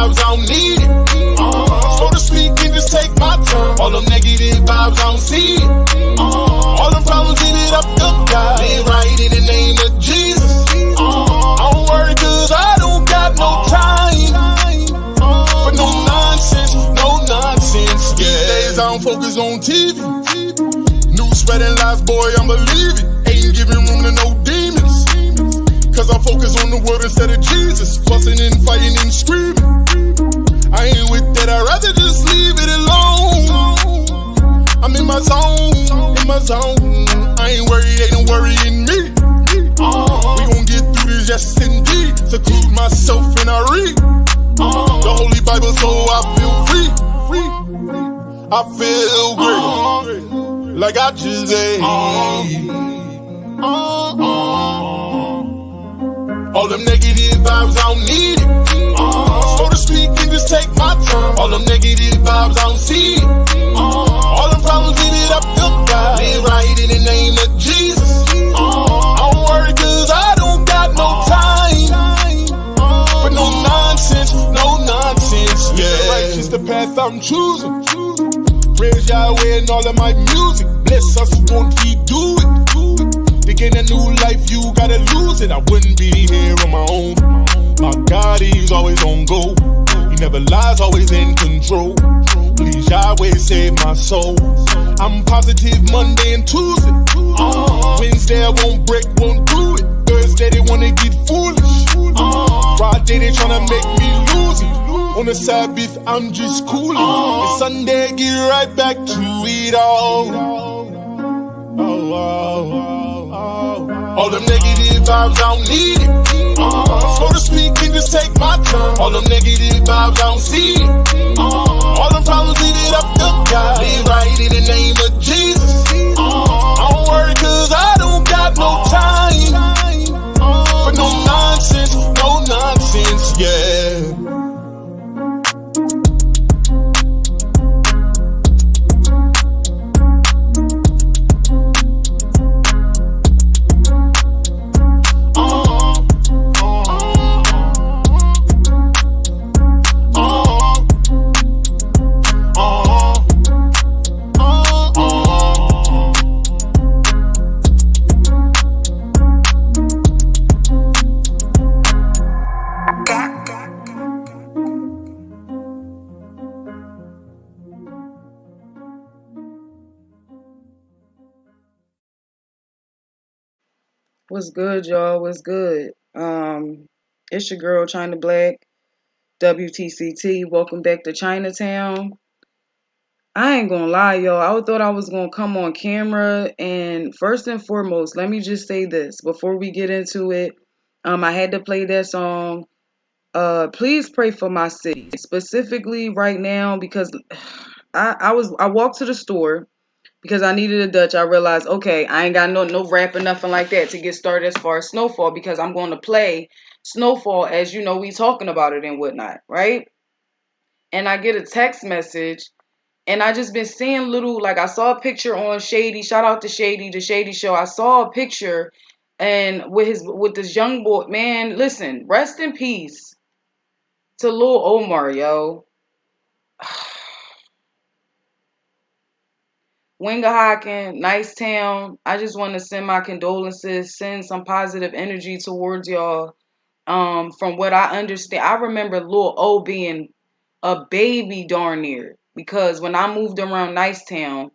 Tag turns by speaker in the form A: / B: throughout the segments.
A: vibes, I don't need it. So to speak and just take my time. All them negative vibes, I don't see it. All them problems, leave it up to God. Live right in the name of Jesus. I don't worry cause I don't got no time for no nonsense, yeah. These days I don't focus on TV. News spreading lies, boy, I'm believing. Ain't giving room to no demons. Cause I focus on the word instead of Jesus. Fussing and fighting and screaming. I ain't with that, I'd rather just leave it alone. I'm in my zone, I ain't worried, ain't no worrying me. We gon' get through this, yes indeed. Seclude myself and I read the Holy Bible so I feel free. I feel great, like I just ate. All them negative vibes, I don't need it. So to speak and just take my time. All them negative vibes, I don't see it. All them problems, leave it up to God. Live right in the name of Jesus. I don't worry cause I don't got no time for no nonsense, yeah. Righteous the path I'm choosing. Praise Yahweh and all of my music. Bless us, won't He do it? To gain a new life, you gotta lose it. I wouldn't be here on my own. My God, He's always on go. He never lies, always in control. Please, Yahweh, save my soul. I'm positive Monday and Tuesday. Wednesday, I won't break, won't do it. Thursday, they wanna get foolish. Friday, they tryna make me lose it. On the Sabbath, I'm just cooling. And Sunday, get right back to it all. All them negative vibes, I don't need it. So to speak and just take my time. All them negative vibes, I don't see it. All them problems, leave it up to God. Live right in the name of Jesus. I don't worry cause I don't got no time for no nonsense, yeah.
B: What's good, y'all? What's good? It's your girl, China Black, WTCT. Welcome back to Chinatown. I ain't gonna lie, y'all. I thought I was gonna come on camera, and first and foremost, let me just say this before we get into it. I had to play that song. Please pray for my city, specifically right now because I walked to the store because I needed a Dutch. I realized, okay, I ain't got no rap or nothing like that to get started as far as Snowfall because I'm going to play Snowfall as you know we talking about it and whatnot, right? And I get a text message and I just been seeing little, like I saw a picture on Shady, shout out to Shady, the Shady Show. I saw a picture and with this young boy, man, listen, rest in peace to Lil Omar, yo. Wingahaken, nice town. I just want to send my condolences, send some positive energy towards y'all. From what I understand, I remember Lil O being a baby darn near because when I moved around Nice Town,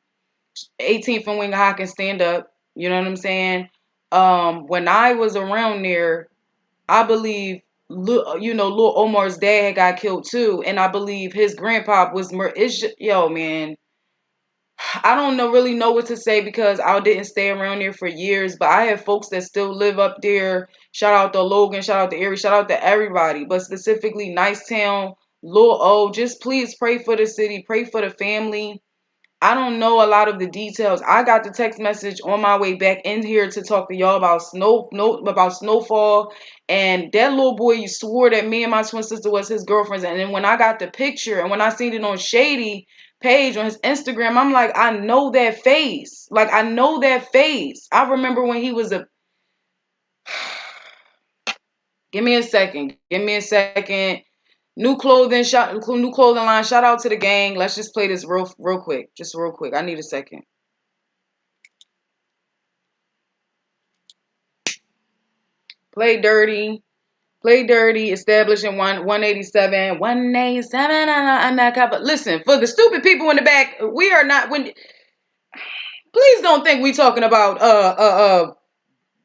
B: 18th and Wingahaken, stand up. You know what I'm saying? When I was around there, I believe, Lil Omar's dad had got killed too, and I believe his grandpa was yo, man. I don't really know what to say because I didn't stay around there for years, but I have folks that still live up there. Shout out to Logan, shout out to Erie, shout out to everybody, but specifically Nice Town, Lil O. Just please pray for the city, pray for the family. I don't know a lot of the details. I got the text message on my way back in here to talk to y'all about Snowfall, and that little boy swore that me and my twin sister was his girlfriends. And then when I got the picture and when I seen it on Shady page on his Instagram, I'm like, I know that face. Like I know that face. I remember when he was a. Give me a second. New clothing line. Shout out to the gang. Let's just play this real quick. Just real quick. I need a second. Play dirty. Play dirty. Established in 187. 187. I'm not covered. Listen, for the stupid people in the back, we are not. Please don't think we talking about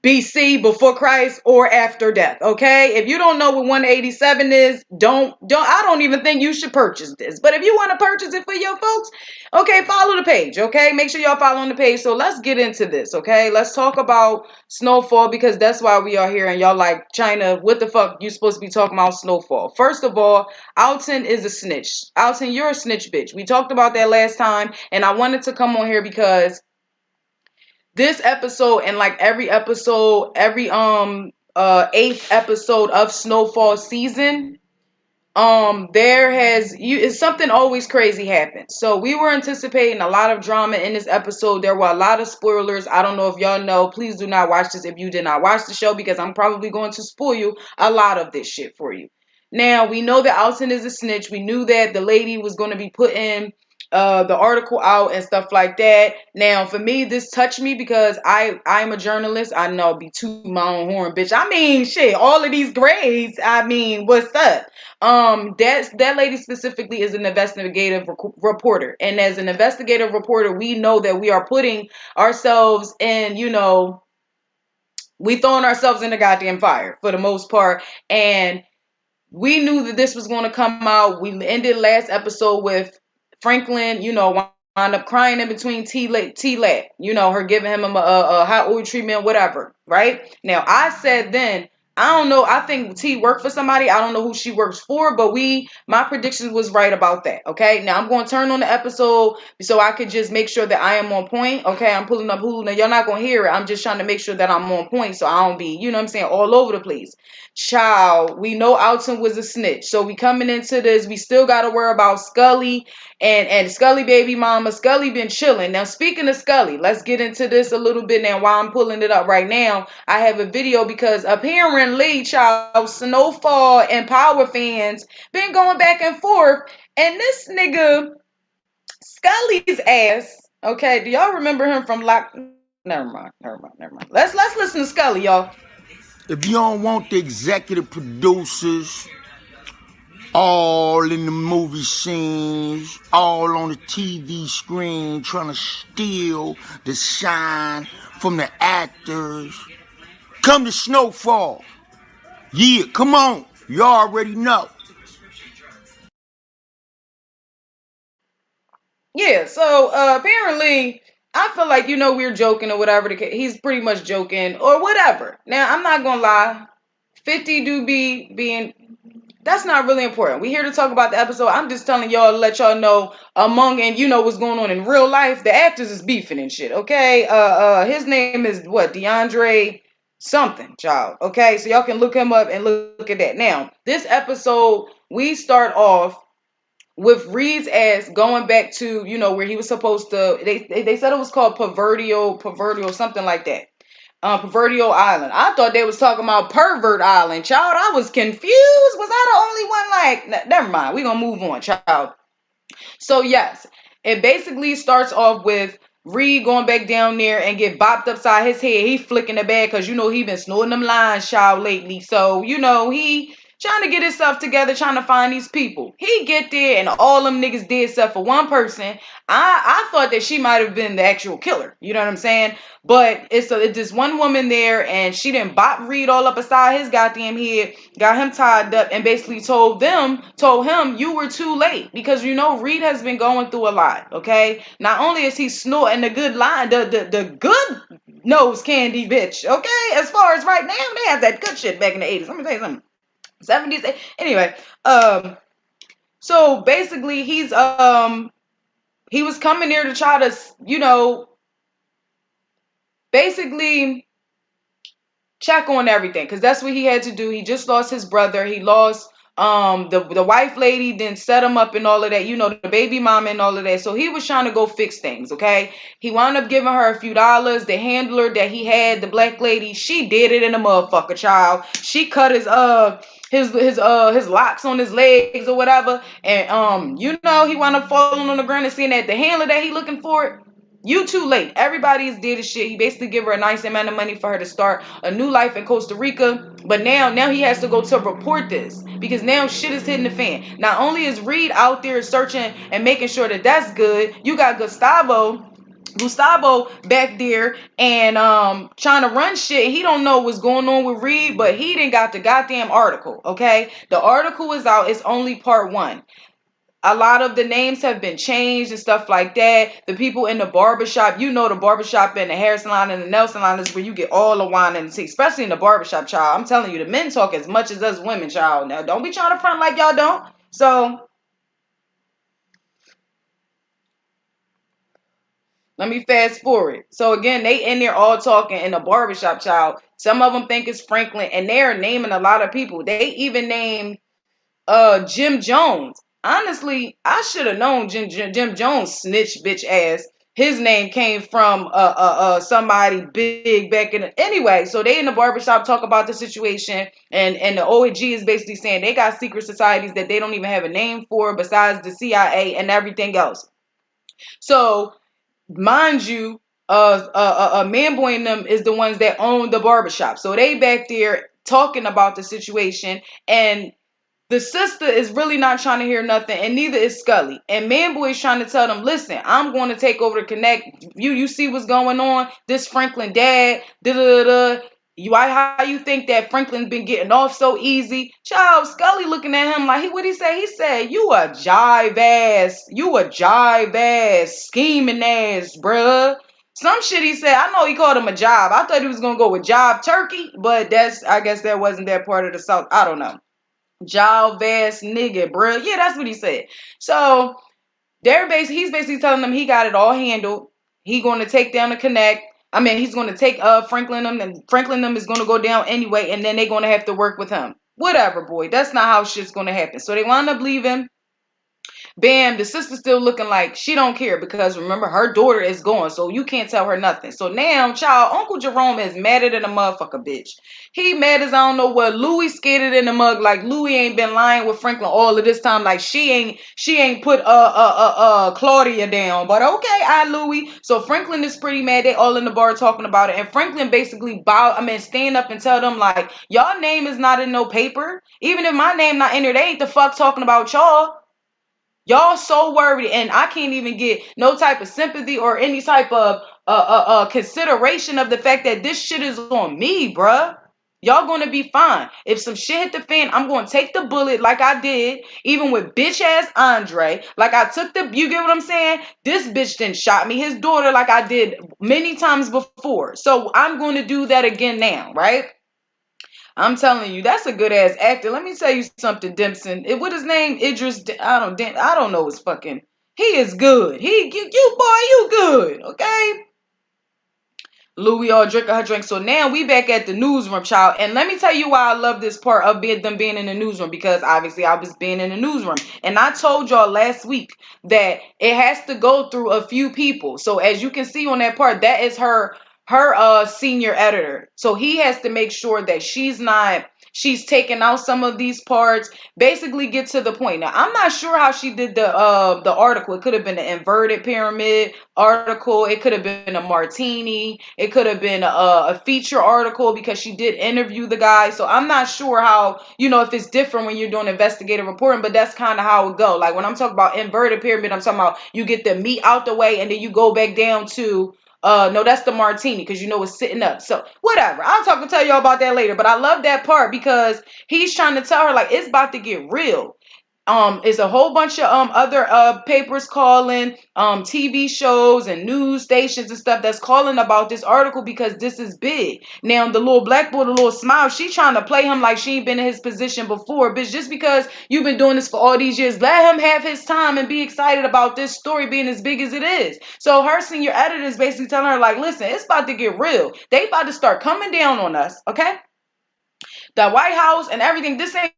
B: BC, before Christ, or after death. Okay, if you don't know what 187 is, I don't even think you should purchase this. But if you want to purchase it for your folks, okay, follow the page. Okay, make sure y'all follow on the page. So let's get into this. Okay, let's talk about snowfall, because that's why we are here. And y'all like, China, what the fuck you supposed to be talking about snowfall? First of all, Alton is a snitch. Alton, you're a snitch, bitch. We talked about that last time, and I wanted to come on here because this episode, and like every episode, every eighth episode of Snowfall season, it's something always crazy happens. So we were anticipating a lot of drama in this episode. There were a lot of spoilers. I don't know if y'all know. Please do not watch this if you did not watch the show, because I'm probably going to spoil you a lot of this shit for you. Now, we know that Alton is a snitch. We knew that the lady was going to be putting the article out and stuff like that. Now, for me, this touched me because I'm a journalist. I know, be tooting my own horn, bitch. I mean, shit, all of these grades. I mean, what's up? That lady specifically is an investigative reporter, and as an investigative reporter, we know that we are putting ourselves in, we throwing ourselves in the goddamn fire for the most part, and we knew that this was going to come out. We ended last episode with Franklin, wound up crying in between T-Lat, her giving him a hot oil treatment, whatever, right? Now, I said then, I don't know, I think T worked for somebody. I don't know who she works for, but my predictions was right about that, okay? Now, I'm going to turn on the episode so I could just make sure that I am on point, okay? I'm pulling up Hulu. Now, you're not going to hear it. I'm just trying to make sure that I'm on point so I don't be, all over the place. Child, we know Alton was a snitch. So we coming into this, we still got to worry about Scully and Scully baby mama. Scully been chilling. Now, speaking of Scully, let's get into this a little bit now. While I'm pulling it up right now, I have a video because apparently, child, Snowfall and Power fans been going back and forth, and this nigga Scully's ass. Okay, do y'all remember him from Lock? Never mind. Let's listen to Scully, y'all.
C: If you don't want the executive producers all in the movie scenes, all on the TV screen, trying to steal the shine from the actors, come to Snowfall. Yeah, come on. You already know.
B: Yeah, so apparently, I feel like, we're joking or whatever. He's pretty much joking or whatever. Now, I'm not going to lie. 50 do be being... That's not really important. We're here to talk about the episode. I'm just telling y'all to let y'all know what's going on in real life. The actors is beefing and shit, okay? His name is what? DeAndre something, child. Okay, so y'all can look him up and look at that. Now, this episode, we start off with Reed's ass going back to, where he was supposed to, they said it was called Pervertial, something like that. Pervertial Island. I thought they was talking about Pervert Island, child. I was confused. Was I the only one? Like, never mind. We gonna move on, child. So yes, it basically starts off with Reed going back down there and get bopped upside his head. He flicking the bag because he been snorting them lines, child, lately. So he trying to get himself together, trying to find these people. He get there and all them niggas dead except for one person. I thought that she might have been the actual killer. You know what I'm saying? But it's this one woman there, and she didn't bop Reed all up beside his goddamn head, got him tied up, and basically told him, you were too late. Because Reed has been going through a lot, okay? Not only is he snorting the good line, the good nose candy, bitch, okay? As far as right now, they had that good shit back in the 80s. Let me tell you something. 70s. Anyway, so basically he was coming there to try to, basically check on everything, because that's what he had to do. He just lost his brother. He lost the wife lady, then set him up and all of that, the baby mama and all of that. So he was trying to go fix things, okay? He wound up giving her a few dollars. The handler that he had, the black lady, she did it in a motherfucker, child. She cut his his locks on his legs or whatever, and he wound up falling on the ground and seeing that the handler that he looking for, you too late. Everybody is dead as shit. He basically give her a nice amount of money for her to start a new life in Costa Rica. But now he has to go to report this because now shit is hitting the fan. Not only is Reed out there searching and making sure that that's good, you got Gustavo back there and trying to run shit. He don't know what's going on with Reed, but he didn't got the goddamn article. Okay, the article is out. It's only part 1. A lot of the names have been changed and stuff like that. The people in the barbershop, the barbershop and the hair salon and the nail salon is where you get all the wine and the tea, especially in the barbershop, child. I'm telling you, the men talk as much as us women, child. Now, don't be trying to front like y'all don't. So, let me fast forward. So, again, they in there all talking in the barbershop, child. Some of them think it's Franklin, and they're naming a lot of people. They even named Jim Jones. Honestly, I should have known Jim Jones snitch bitch ass. His name came from somebody big back in the, anyway. So they in the barbershop talk about the situation, and the OAG is basically saying they got secret societies that they don't even have a name for besides the CIA and everything else. So mind you, Manboy and them is the ones that own the barbershop. So they back there talking about the situation, and the sister is really not trying to hear nothing, and neither is Scully. And Manboy is trying to tell them, listen, I'm going to take over to Connect. You see what's going on? This Franklin dad, da-da-da-da. How you think that Franklin's been getting off so easy? Child, Scully looking at him like, what'd he say? He said, you a jive ass, scheming ass, bruh. Some shit he said. I know he called him a job. I thought he was going to go with job turkey, but I guess that wasn't that part of the South. I don't know. Jive ass nigga, bro. Yeah, that's what he said. So he's basically telling them he got it all handled. He going to take down the Connect. I mean, he's going to take Franklin them, and Franklin them is going to go down anyway, and then they're going to have to work with him. Whatever, boy. That's not how shit's going to happen. So they wind up leaving. Bam, the sister's still looking like she don't care because remember, her daughter is gone, so you can't tell her nothing. So now, child, Uncle Jerome is madder than a motherfucker, bitch. He mad as I don't know what. Louis skated in the mug like Louis ain't been lying with Franklin all of this time. Like she ain't put Claudia down. But okay, Louis. So Franklin is pretty mad. They all in the bar talking about it, and Franklin basically stand up and tell them like, y'all name is not in no paper. Even if my name not in there, they ain't the fuck talking about y'all. Y'all so worried, and I can't even get no type of sympathy or any type of consideration of the fact that this shit is on me, bruh. Y'all gonna be fine. If some shit hit the fan, I'm gonna take the bullet like I did, even with bitch ass Andre. Like I took you get what I'm saying? This bitch didn't shot me, his daughter, like I did many times before. So I'm gonna do that again now, right? I'm telling you, that's a good ass actor. Let me tell you something, Dempson. What his name? Idris. I don't know his fucking. He is good. You boy, you good. Okay. Louis all drinking her drink. So now we back at the newsroom, child. And let me tell you why I love this part of them being in the newsroom, because obviously I was being in the newsroom. And I told y'all last week that it has to go through a few people. So as you can see on that part, that is her senior editor. So he has to make sure that she's taking out some of these parts, basically get to the point. Now, I'm not sure how she did the article. It could have been an inverted pyramid article. It could have been a martini. It could have been a feature article because she did interview the guy. So I'm not sure how, if it's different when you're doing investigative reporting, but that's kind of how it go. Like when I'm talking about inverted pyramid, I'm talking about you get the meat out the way and then you go back down to no, that's the martini because it's sitting up. So whatever. I'll tell y'all about that later. But I love that part because he's trying to tell her like it's about to get real. It's a whole bunch of other papers calling, TV shows and news stations and stuff that's calling about this article because this is big. Now the little black boy, the little smile, she trying to play him like she ain't been in his position before. Bitch, just because you've been doing this for all these years, let him have his time and be excited about this story being as big as it is. So her senior editor is basically telling her like, listen, it's about to get real. They about to start coming down on us, okay? The White House and everything, this ain't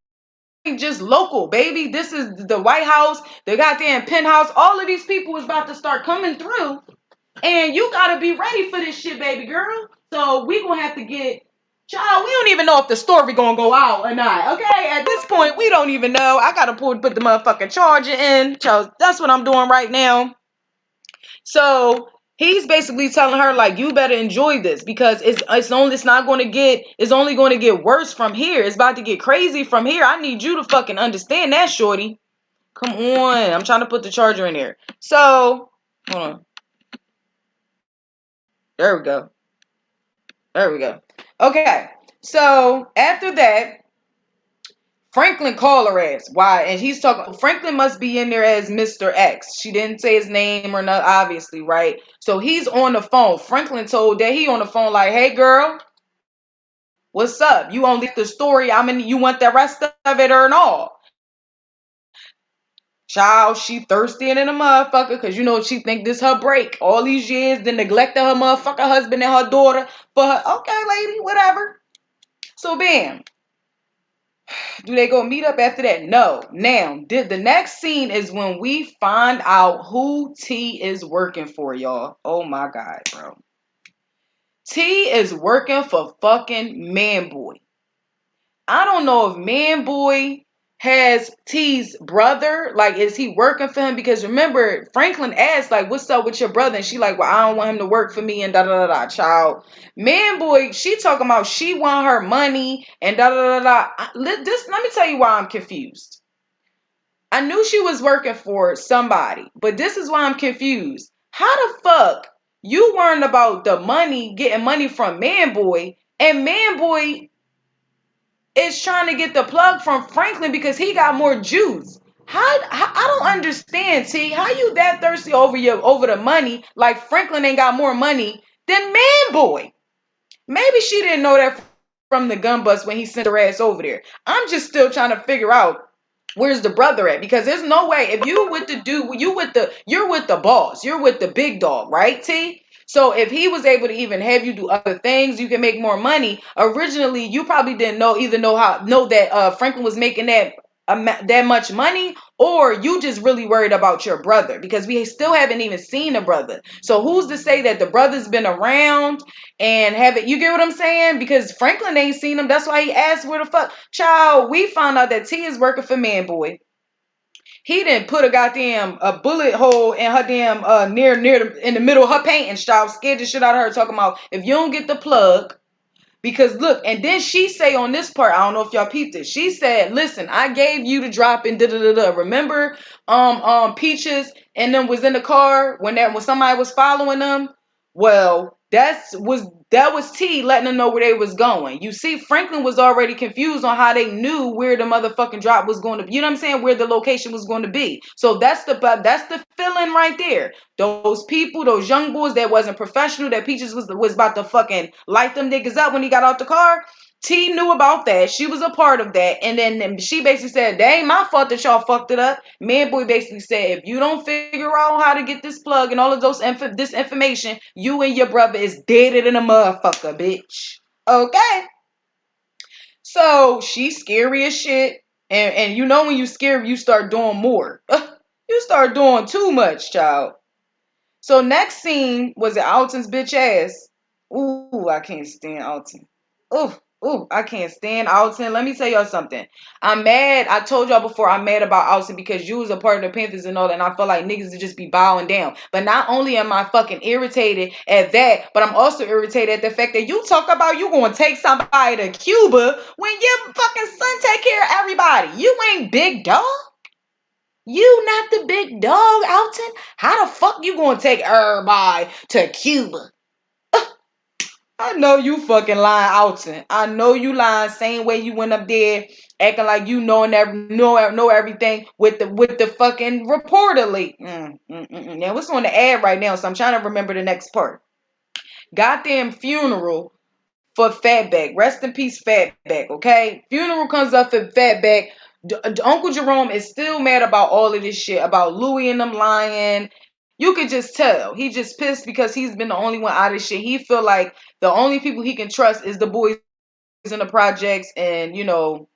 B: just local, baby. This is the White House, the goddamn penthouse. All of these people is about to start coming through, and you gotta be ready for this shit, baby girl. So we gonna have to get Child, we don't even know if the story gonna go out or not. Okay, at this point, we don't even know. I gotta put the motherfucking charger in. Child, that's what I'm doing right now. So he's basically telling her like, you better enjoy this because it's only going to get worse from here. It's about to get crazy from here. I need you to fucking understand that, shorty. Come on, I'm trying to put the charger in there. So hold on. There we go. There we go. Okay. So after that, Franklin called her ass. Why? And he's talking. Franklin must be in there as Mr. X. She didn't say his name or not, obviously, right? So he's on the phone. Franklin told that he on the phone like, "Hey, girl, what's up? You only the story. I mean, you want the rest of it or not?" Child, she thirsty in a motherfucker because you know she think this her break. All these years, then neglected her motherfucker husband and her daughter for her. Okay, lady, whatever. So bam. Do they go meet up after that? No. Now, the next scene is when we find out who T is working for, y'all. Oh my God, bro. T is working for fucking Man Boy. I don't know if Man Boy has T's brother. Like, is he working for him? Because remember, Franklin asked, like, what's up with your brother? And she like, well, I don't want him to work for me and da-da-da-da, child. Man Boy, she talking about she want her money and da-da-da-da. Let me tell you why I'm confused. I knew she was working for somebody, but this is why I'm confused. How the fuck you worrying about the money, getting money from Man Boy, and Man Boy is trying to get the plug from Franklin because he got more juice. How I don't understand, T. How you that thirsty over the money like Franklin ain't got more money than Man Boy? Maybe she didn't know that from the gun bust when he sent her ass over there. I'm just still trying to figure out where's the brother at, because there's no way if you with the dude, you're with the boss, you're with the big dog, right, T? So if he was able to even have you do other things, you can make more money. Originally, you probably didn't know that Franklin was making that much money, or you just really worried about your brother because we still haven't even seen a brother. So who's to say that the brother's been around and haven't, you get what I'm saying? Because Franklin ain't seen him. That's why he asked where the fuck. Child, we found out that T is working for Man Boy. He didn't put a bullet hole in her damn in the middle of her painting, child. Scared the shit out of her, talking about if you don't get the plug. Because look, and then she say on this part, I don't know if y'all peeped it. She said, "Listen, I gave you the drop in da da da da. Remember, Peaches and them was in the car when somebody was following them. Well, that was T letting them know where they was going. You see, Franklin was already confused on how they knew where the motherfucking drop was going to be. You know what I'm saying? Where the location was going to be. So that's the feeling right there. Those people, those young boys that wasn't professional, that Peaches was about to fucking light them niggas up when he got out the car. T knew about that. She was a part of that. And then she basically said, that ain't my fault that y'all fucked it up. Man Boy basically said, if you don't figure out how to get this plug and all of this information, you and your brother is dead in a motherfucker, bitch. Okay. So she's scary as shit. And you know when you scary, you start doing more. You start doing too much, child. So next scene was Alton's bitch ass. Ooh, I can't stand Alton. Ooh, I can't stand Alton. Let me tell y'all something. I'm mad. I told y'all before I'm mad about Alton because you was a part of the Panthers and all that, and I feel like niggas would just be bowing down. But not only am I fucking irritated at that, but I'm also irritated at the fact that you talk about you gonna take somebody to Cuba when your fucking son take care of everybody. You ain't big dog. You not the big dog, Alton. How the fuck you gonna take everybody to Cuba? I know you fucking lying, Alton. I know you lying. Same way you went up there acting like you know everything with the fucking reportedly. Now what's on the ad right now? So I'm trying to remember the next part. Goddamn funeral for Fatback. Rest in peace, Fatback. Okay, funeral comes up for Fatback. Uncle Jerome is still mad about all of this shit about Louis and them lying. You could just tell he just pissed because he's been the only one out of shit. He feel like the only people he can trust is the boys in the projects, and you know,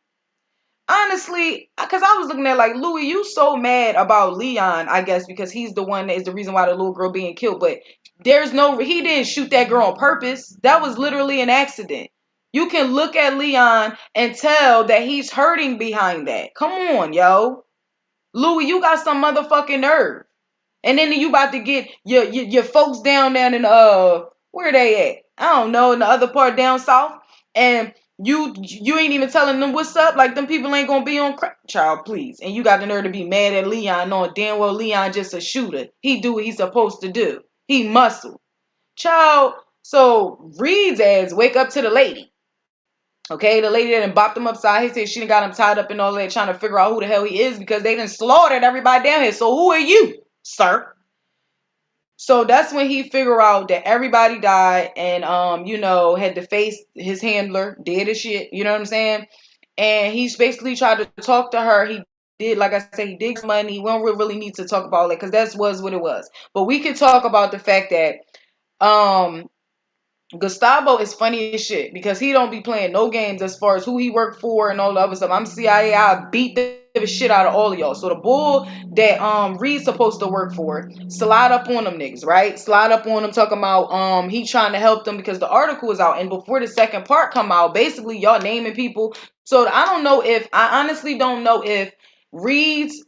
B: honestly, because I was looking at like Louis, you so mad about Leon, I guess because he's the one that is the reason why the little girl being killed, but he didn't shoot that girl on purpose. That was literally an accident. You can look at Leon and tell that he's hurting behind that. Come on, yo. Louis, you got some motherfucking nerve. And then you about to get your folks down in where they at? I don't know, in the other part down south. And you ain't even telling them what's up. Like them people ain't gonna be on crack. Child, please. And you got the nerve to be mad at Leon, knowing damn well Leon just a shooter. He do what he's supposed to do. He muscle. Child, so Reed's ass wake up to the lady. Okay, the lady that done bopped him upside. He said she done got him tied up and all that, trying to figure out who the hell he is because they done slaughtered everybody down here. So who are you, sir? So that's when he figure out that everybody died and had to face his handler, dead as shit, you know what I'm saying? And he's basically tried to talk to her. He did, like I said, he digs money. We don't really need to talk about it because that was what it was. But we could talk about the fact that Gustavo is funny as shit because he don't be playing no games as far as who he worked for and all the other stuff. I'm CIA. I beat the shit out of all of y'all. So the bull that Reed's supposed to work for, slide up on them niggas, right? Slide up on them talking about he trying to help them because the article is out. And before the second part come out, basically y'all naming people. So I honestly don't know if Reed's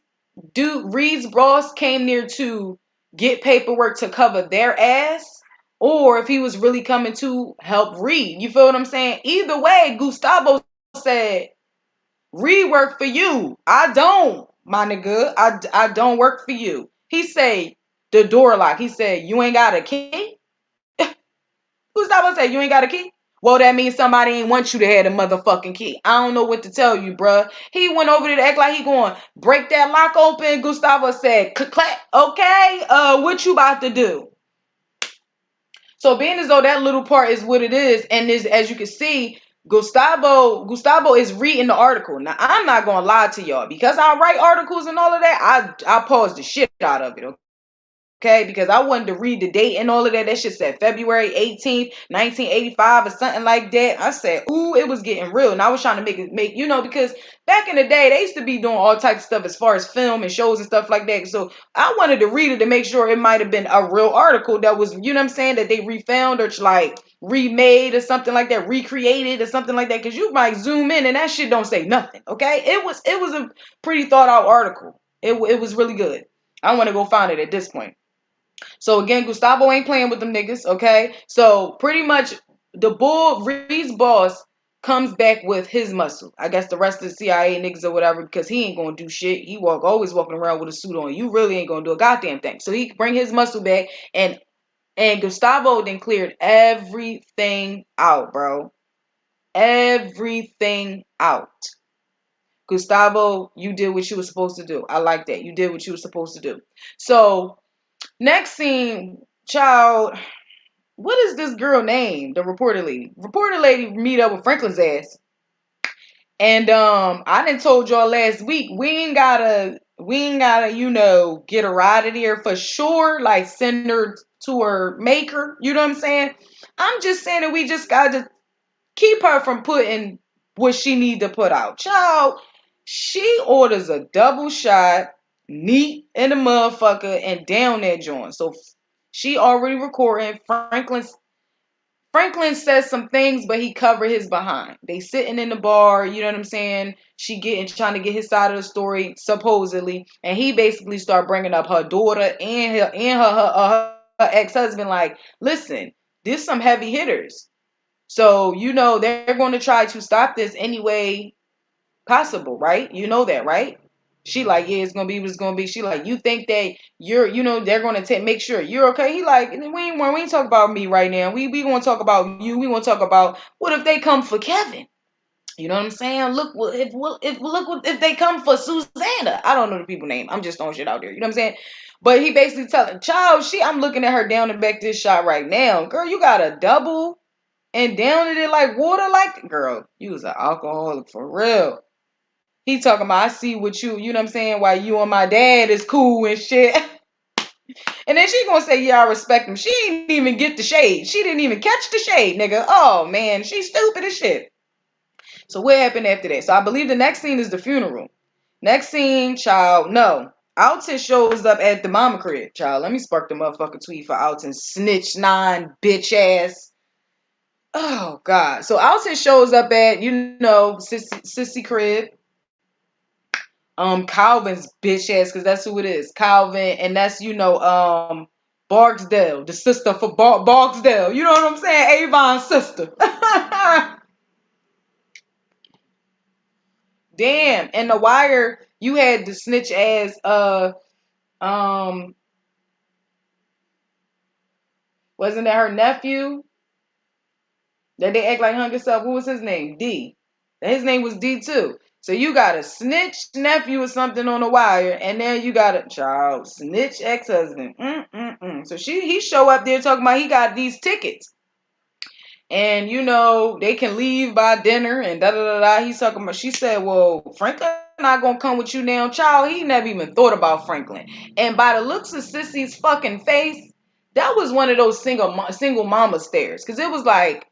B: boss came near to get paperwork to cover their ass, or if he was really coming to help Reed. You feel what I'm saying? Either way, Gustavo said, Reed work for you. I don't, my nigga. I don't work for you. He said, the door lock. He said, you ain't got a key? Gustavo said, you ain't got a key? Well, that means somebody ain't want you to have the motherfucking key. I don't know what to tell you, bruh. He went over there to act like he going break that lock open. Gustavo said, clack, okay, what you about to do? So being as though that little part is what it is, and is, as you can see, Gustavo is reading the article. Now, I'm not going to lie to y'all. Because I write articles and all of that, I pause the shit out of it, okay? Because I wanted to read the date and all of that. That shit said February 18th, 1985 or something like that. I said, ooh, it was getting real. And I was trying to make because back in the day, they used to be doing all types of stuff as far as film and shows and stuff like that. So I wanted to read it to make sure it might have been a real article that was, you know what I'm saying, that they refound or like remade or something like that, recreated or something like that. Because you might zoom in and that shit don't say nothing, okay? It was a pretty thought out article. It was really good. I want to go find it at this point. So again, Gustavo ain't playing with them niggas, okay? So pretty much Reed's boss comes back with his muscle. I guess the rest of the CIA niggas or whatever, because he ain't gonna do shit. He always walking around with a suit on. You really ain't gonna do a goddamn thing. So he bring his muscle back and Gustavo then cleared everything out, bro. Everything out. Gustavo, you did what you were supposed to do. I like that. You did what you were supposed to do. So next scene, child, what is this girl name? The reporter lady. Reporter lady meet up with Franklin's ass. And I done told y'all last week, we ain't gotta, get her out of here for sure. Like send her to her maker. You know what I'm saying? I'm just saying that we just gotta keep her from putting what she need to put out. Child, she orders a double shot, neat in the motherfucker, and down that joint. So she already recording. Franklin says some things, but he covered his behind. They sitting in the bar, you know what I'm saying? She trying to get his side of the story, supposedly, and he basically start bringing up her daughter and her ex-husband. Like, listen, there's some heavy hitters. So, they're going to try to stop this any way possible, right? You know that, right? She like, yeah, it's going to be what it's going to be. She like, you think that they're going to make sure you're okay? He like, we ain't talk about me right now. We going to talk about you. We want to talk about what if they come for Kevin? You know what I'm saying? Look, if they come for Susanna. I don't know the people's name. I'm just throwing shit out there. You know what I'm saying? But he basically telling, child, I'm looking at her down the back this shot right now. Girl, you got a double and down it like water, like, girl, you was an alcoholic for real. He talking about, I see what you know what I'm saying, why you and my dad is cool and shit. And then she gonna say, yeah, I respect him. She didn't even get the shade. She didn't even catch the shade, nigga. Oh, man, she's stupid as shit. So what happened after that? So I believe the next scene is the funeral. Next scene, child, no. Alton shows up at the mama crib, child. Let me spark the motherfucking tweet for Alton. Snitch 9, bitch ass. Oh God. So Alton shows up at, Sissy crib. Calvin's bitch ass, because that's who it is. Calvin, and that's, Barksdale, the sister for Barksdale. You know what I'm saying? Avon's sister. Damn. And The Wire, you had the snitch ass um wasn't that her nephew? That they act like hung himself. What was his name? D. His name was D too. So you got a snitch nephew or something on The Wire, and then you got a child snitch ex-husband. So he show up there talking about he got these tickets, and they can leave by dinner and da da da da. He's talking about. She said, "Well, Franklin not gonna come with you now, child. He never even thought about Franklin." And by the looks of Sissy's fucking face, that was one of those single mama stares, because it was like,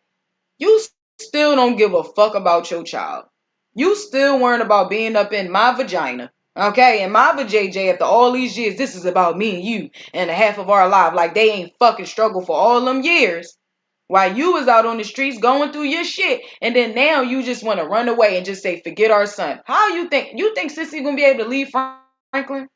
B: you still don't give a fuck about your child. You still worrying about being up in my vagina. Okay, and my vajayjay, after all these years, this is about me and you and a half of our life. Like they ain't fucking struggled for all them years while you was out on the streets going through your shit. And then now you just want to run away and just say, forget our son. How you think Sissy gonna be able to leave Franklin?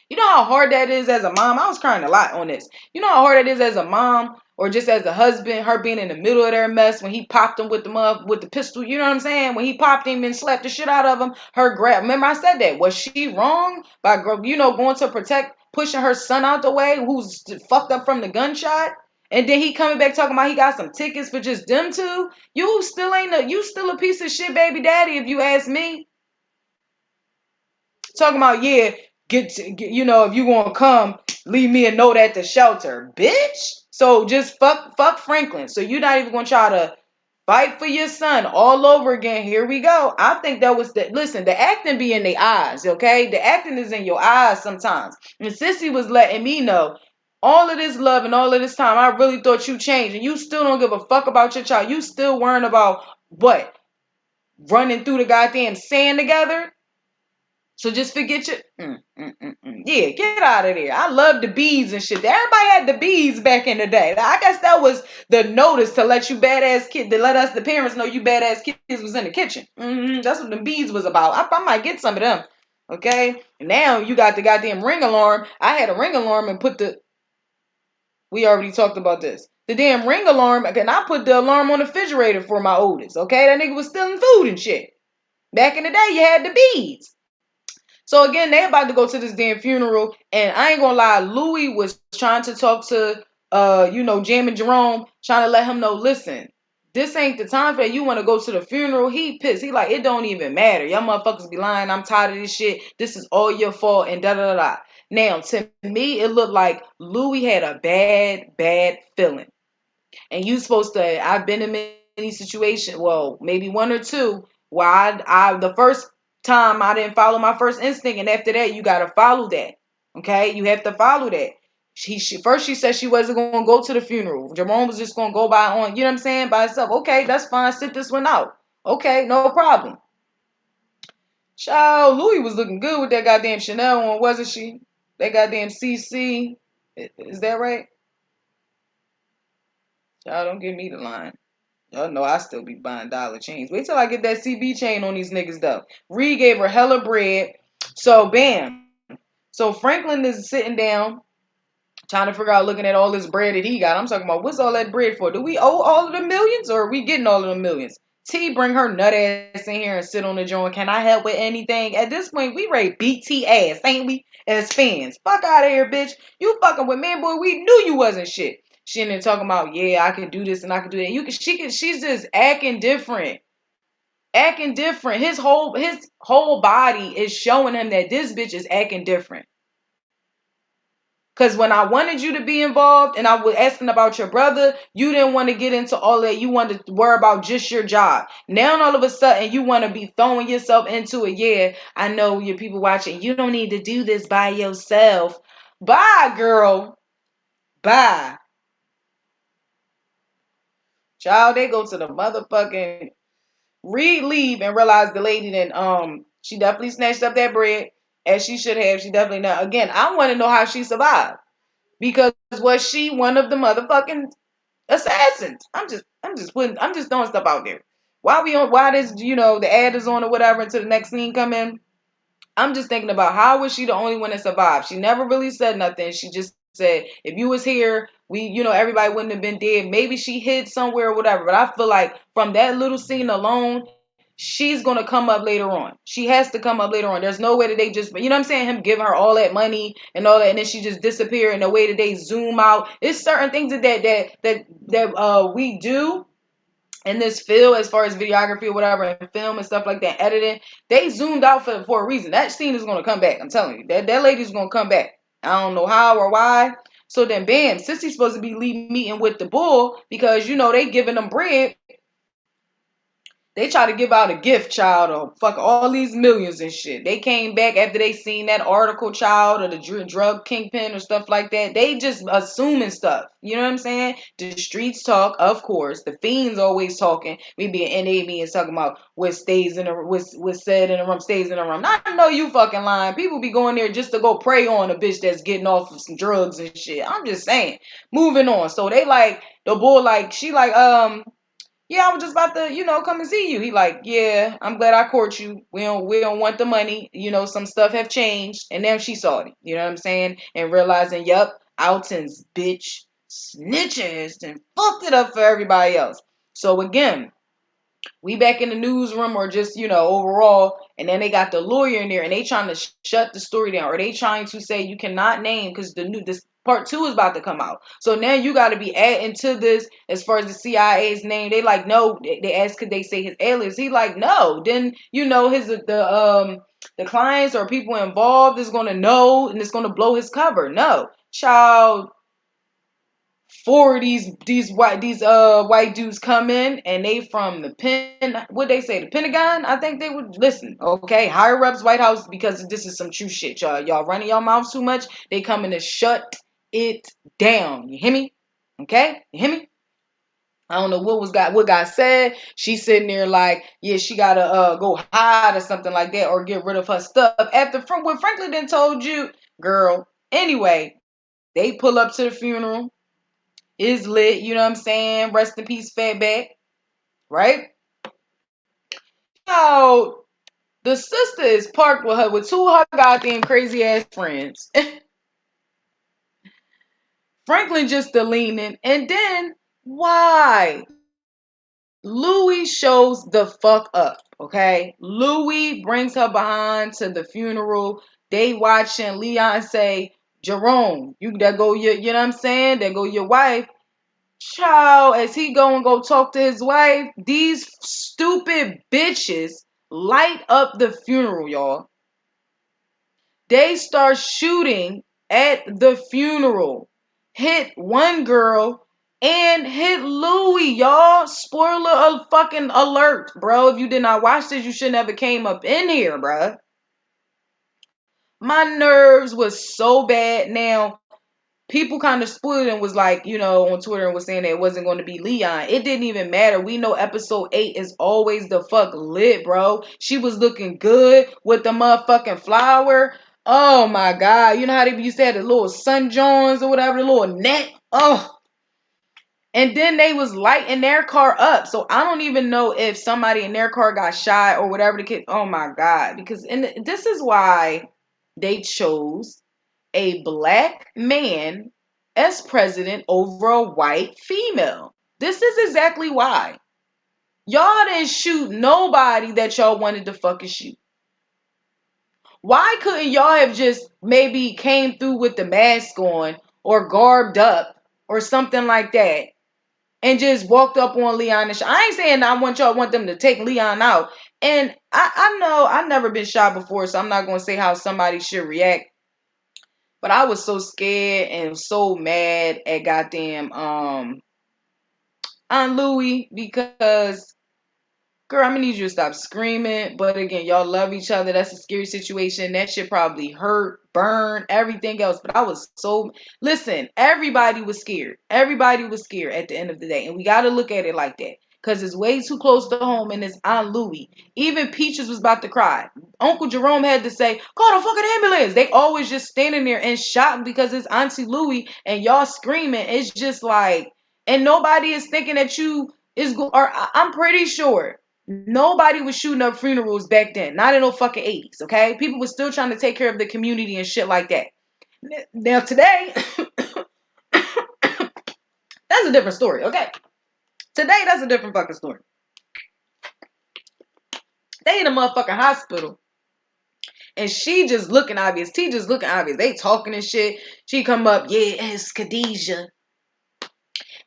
B: You know how hard that is as a mom? I was crying a lot on this. You know how hard it is as a mom or just as a husband, her being in the middle of their mess when he popped him with the pistol, you know what I'm saying? When he popped him and slapped the shit out of him, remember I said that. Was she wrong by, going to protect, pushing her son out the way who's fucked up from the gunshot? And then he coming back talking about he got some tickets for just them two? You still a piece of shit baby daddy if you ask me. Talking about, yeah, if you want to come, leave me a note at the shelter, bitch. So just fuck Franklin. So you're not even gonna try to fight for your son all over again. Here we go. I think that was the acting be in their eyes, okay? The acting is in your eyes sometimes. And Sissy was letting me know, all of this love and all of this time, I really thought you changed, and you still don't give a fuck about your child. You still worrying about what? Running through the goddamn sand together? So just forget your yeah, get out of there. I love the beads and shit. Everybody had the beads back in the day. I guess that was the notice to let you badass kid, to let us the parents know you badass kids was in the kitchen. That's what the beads was about. I might get some of them. Okay. And now you got the goddamn ring alarm. I had a ring alarm and we already talked about this. The damn ring alarm, and I put the alarm on the refrigerator for my oldest. Okay, that nigga was stealing food and shit. Back in the day, you had the beads. So again, they about to go to this damn funeral, and I ain't gonna lie, Louis was trying to talk to, Jam and Jerome, trying to let him know, listen, this ain't the time for that. You want to go to the funeral? He pissed. He like, it don't even matter. Y'all motherfuckers be lying. I'm tired of this shit. This is all your fault, and da da da da. Now, to me, it looked like Louis had a bad feeling. And you supposed to, I've been in many situations, well, maybe one or two, where I the first time I didn't follow my first instinct, and after that, you gotta follow that. Okay? You have to follow that. First she said she wasn't gonna go to the funeral. Jerome was just gonna go by on, you know what I'm saying, by herself. Okay, that's fine. Sit this one out. Okay, no problem. Child, Louis was looking good with that goddamn Chanel on, wasn't she? That goddamn CC. Is that right? Y'all don't give me the line. Y'all know I still be buying dollar chains. Wait till I get that CB chain on these niggas though. Reed gave her hella bread. So bam. So Franklin is sitting down, trying to figure out, looking at all this bread that he got. I'm talking about, what's all that bread for? Do we owe all of the millions, or are we getting all of the millions? T, bring her nut ass in here and sit on the joint. Can I help with anything? At this point, we ready BT ass, ain't we? As fans. Fuck out of here, bitch. You fucking with me, boy. We knew you wasn't shit. She ain't talking about, yeah, I can do this and I can do that. She's just acting different. Acting different. His whole body is showing him that this bitch is acting different. Because when I wanted you to be involved and I was asking about your brother, you didn't want to get into all that. You wanted to worry about just your job. Now, all of a sudden, you want to be throwing yourself into it. Yeah, I know your people watching. You don't need to do this by yourself. Bye, girl. Bye. Child, they go to the motherfucking Reed leave and realize the lady then she definitely snatched up that bread as she should have. She definitely not. Again, I want to know how she survived. Because was she one of the motherfucking assassins. I'm just throwing stuff out there. Why this, the ad is on or whatever until the next scene come in. I'm just thinking about how was she the only one that survived? She never really said nothing. She just said, if you was here, everybody wouldn't have been dead. Maybe she hid somewhere or whatever. But I feel like from that little scene alone, she's going to come up later on. She has to come up later on. There's no way that they just, you know what I'm saying? Him giving her all that money and all that, and then she just disappear in the way that they zoom out. It's certain things that we do in this field as far as videography or whatever and film and stuff like that, editing, they zoomed out for a reason. That scene is going to come back. I'm telling you. That lady's going to come back. I don't know how or why. So then, bam, Sissy's supposed to be meeting with the bull because, they giving them bread. They try to give out a gift, child, or fuck all these millions and shit. They came back after they seen that article, child, or the drug kingpin or stuff like that. They just assuming stuff. You know what I'm saying? The streets talk, of course. The fiends always talking. We be an NA and talking about what's said in the room stays in the room. I know you fucking lying. People be going there just to go prey on a bitch that's getting off of some drugs and shit. I'm just saying. Moving on. So they like the bull, like she like yeah, I was just about to, come and see you. He like, yeah, I'm glad I caught you. We don't want the money. Some stuff have changed. And then she saw it. You know what I'm saying? And realizing, yup, Alton's bitch snitches and fucked it up for everybody else. So again, we back in the newsroom or just, overall. And then they got the lawyer in there and they trying to shut the story down. Or they trying to say you cannot name because this part 2 is about to come out. So now you got to be adding to this as far as the CIA's name. They like, no. They ask could they say his alias. He like, no. Then, the clients or people involved is going to know and it's going to blow his cover. No. Child, 4 of these white dudes come in and they from the the Pentagon. I think they would listen. Okay, higher ups, White House, because this is some true shit, y'all. Y'all running your mouths too much. They coming to shut it down. You hear me? Okay, you hear me? I don't know what got said. She's sitting there like, yeah, she gotta go hide or something like that, or get rid of her stuff after what Franklin then told you, girl. Anyway, they pull up to the funeral. Is lit, you know what I'm saying? Rest in peace, Fatback. Right? Now, the sister is parked with her with 2 of her goddamn crazy ass friends. Franklin just leaning. And then, why? Louis shows the fuck up, okay? Louis brings her behind to the funeral. They watching Leon say, Jerome, there go your, you know what I'm saying? There go your wife. Child, as he go talk to his wife, these stupid bitches light up the funeral, y'all. They start shooting at the funeral. Hit one girl and hit Louis, y'all. Spoiler fucking alert, bro. If you did not watch this, you should never came up in here, bro. My nerves was so bad. Now, people kind of spoiled and was like, on Twitter and was saying that it wasn't going to be Leon. It didn't even matter. We know episode 8 is always the fuck lit, bro. She was looking good with the motherfucking flower. Oh my God. You know how they used to have the little sun Johns or whatever, the little net? Oh. And then they was lighting their car up. So I don't even know if somebody in their car got shot or whatever the case. Oh my God. Because this is why they chose a black man as president over a white female. This is exactly why. Y'all didn't shoot nobody that y'all wanted to fucking shoot. Why couldn't y'all have just maybe came through with the mask on or garbed up or something like that and just walked up on Leon and I ain't saying I want them to take Leon out. And I know I've never been shot before, so I'm not going to say how somebody should react. But I was so scared and so mad at goddamn Aunt Louie because, girl, I'm gonna need you to stop screaming. But again, y'all love each other. That's a scary situation. That shit probably hurt, burn, everything else. But I was listen, everybody was scared. Everybody was scared at the end of the day. And we gotta look at it like that. Because it's way too close to home and it's Aunt Louie. Even Peaches was about to cry. Uncle Jerome had to say, call the fucking ambulance. They always just standing there in shock because it's Auntie Louie and y'all screaming. It's just like, And nobody is thinking that you is or I'm pretty sure nobody was shooting up funerals back then. Not in no fucking 80s, okay? People were still trying to take care of the community and shit like that. Now today, that's a different story, okay? Today, that's a different fucking story. They in a motherfucking hospital. And she just looking obvious. T just looking obvious. They talking and shit. She come up, yeah, it's Khadijah.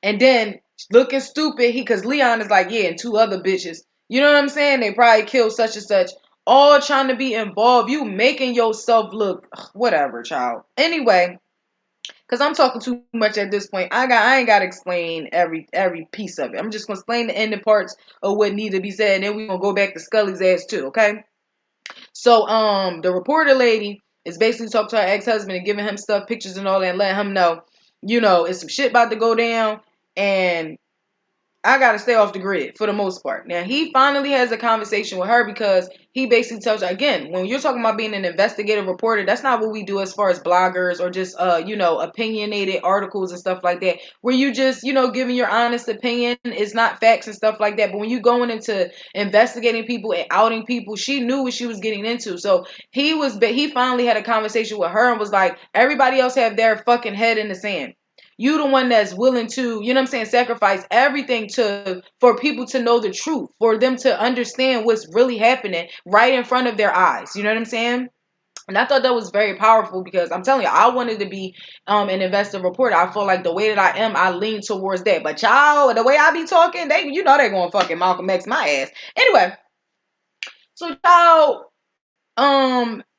B: And then looking stupid, cause Leon is like, yeah, and two other bitches. You know what I'm saying? They probably killed such and such. All trying to be involved. You making yourself look whatever, child. Anyway, cause I'm talking too much at this point. I ain't gotta explain every piece of it. I'm just gonna explain the ending parts of what need to be said, and then we're gonna go back to Scully's ass too, okay? So the reporter lady is basically talking to her ex-husband and giving him stuff, pictures and all that, and letting him know, it's some shit about to go down, and I gotta stay off the grid for the most part. Now he finally has a conversation with her because he basically tells her, again, when you're talking about being an investigative reporter, that's not what we do as far as bloggers or just opinionated articles and stuff like that, where you just giving your honest opinion. It's not facts and stuff like that. But when you going into investigating people and outing people, she knew what she was getting into. So he finally had a conversation with her and was like, everybody else have their fucking head in the sand. You the one that's willing to, sacrifice everything for people to know the truth, for them to understand what's really happening right in front of their eyes. You know what I'm saying? And I thought that was very powerful because I'm telling you, I wanted to be an investigative reporter. I feel like the way that I am, I lean towards that. But y'all, the way I be talking, they're going to fucking Malcolm X my ass. Anyway, so y'all,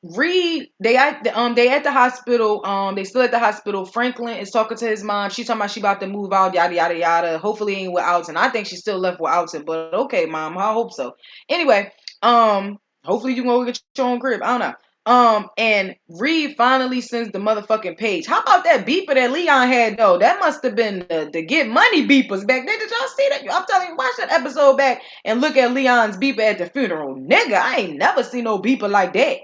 B: Reed, they at the hospital. They still at the hospital. Franklin is talking to his mom. She talking about she about to move out, yada yada yada. Hopefully ain't with Alton. I think she's still left with Alton, but okay, mom, I hope so. Anyway, hopefully you gonna get your own crib. I don't know. And Reed finally sends the motherfucking page. How about that beeper that Leon had though? That must have been the get money beepers back then. Did y'all see that? I'm telling you, watch that episode back and look at Leon's beeper at the funeral. Nigga, I ain't never seen no beeper like that.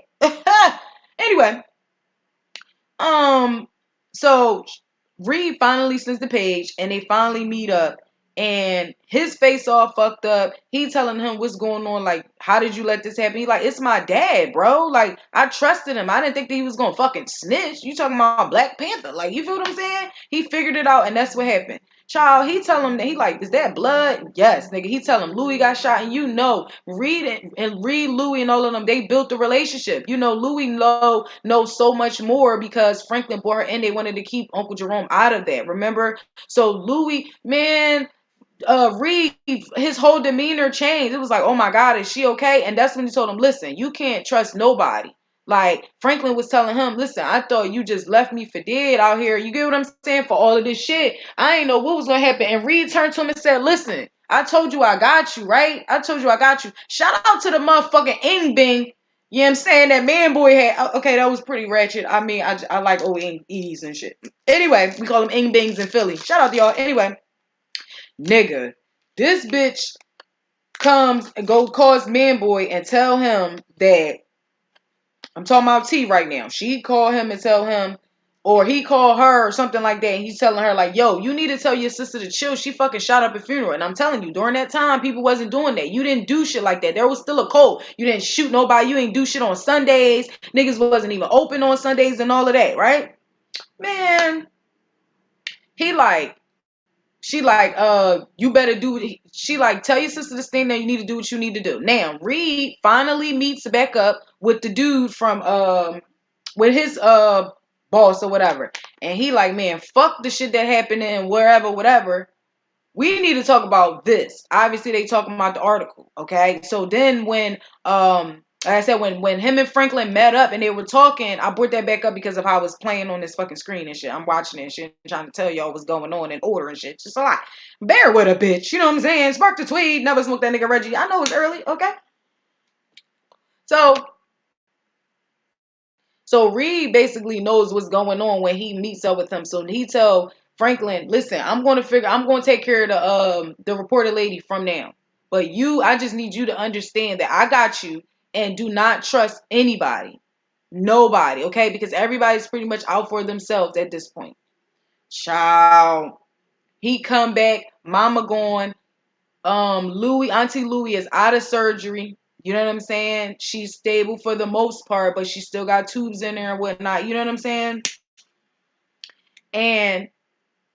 B: Anyway, so Reed finally sends the page and they finally meet up. And his face all fucked up. He telling him what's going on. Like, how did you let this happen? He like, it's my dad, bro. Like, I trusted him. I didn't think that he was gonna fucking snitch. You talking about Black Panther? Like, you feel what I'm saying? He figured it out, and that's what happened. Child, he tell him that he like, is that blood? Yes, nigga. He tell him Louis got shot, and Reed and Louis and all of them, they built the relationship. Louis knows so much more because Franklin brought her in. They wanted to keep Uncle Jerome out of that. Remember? So Louis, man. Reed, his whole demeanor changed. It was like, oh my God, is she okay? And that's when he told him, listen, you can't trust nobody. Like Franklin was telling him, listen, I thought you just left me for dead out here. You get what I'm saying? For all of this shit, I ain't know what was gonna happen. And Reed turned to him and said, listen, I told you I got you, right? I told you I got you. Shout out to the motherfucking Ing Bing. You know what I'm saying? That man boy had, okay, that was pretty ratchet. I mean, I like old E's and shit. Anyway, we call them Ing Bings in Philly. Shout out to y'all. Anyway. Nigga, this bitch comes and calls man boy and tell him that I'm talking about T right now. She call him and tell him, or he call her or something like that. And he's telling her like, yo, you need to tell your sister to chill. She fucking shot up a funeral. And I'm telling you, during that time, people wasn't doing that. You didn't do shit like that. There was still a code. You didn't shoot nobody. You ain't do shit on Sundays. Niggas wasn't even open on Sundays and all of that, right? Man, she like, you better she like, tell your sister this thing that you need to do what you need to do. Now, Reed finally meets back up with the dude from, with his, boss or whatever. And he like, man, fuck the shit that happened in wherever, whatever. We need to talk about this. Obviously, they talking about the article, okay? So then when, like I said, when him and Franklin met up and they were talking, I brought that back up because of how I was playing on this fucking screen and shit. I'm watching it and shit, trying to tell y'all what's going on in order and shit. It's just a lot. Bear with a bitch. You know what I'm saying? Spark the tweed. Never smoked that nigga Reggie. I know it's early, okay? So Reed basically knows what's going on when he meets up with him. So he tell Franklin, listen, I'm going to take care of the reporter lady from now. But I just need you to understand that I got you and do not trust anybody. Nobody, okay? Because everybody's pretty much out for themselves at this point. Child. He come back, mama gone. Auntie Louie is out of surgery. You know what I'm saying? She's stable for the most part, but she still got tubes in there and whatnot. You know what I'm saying? And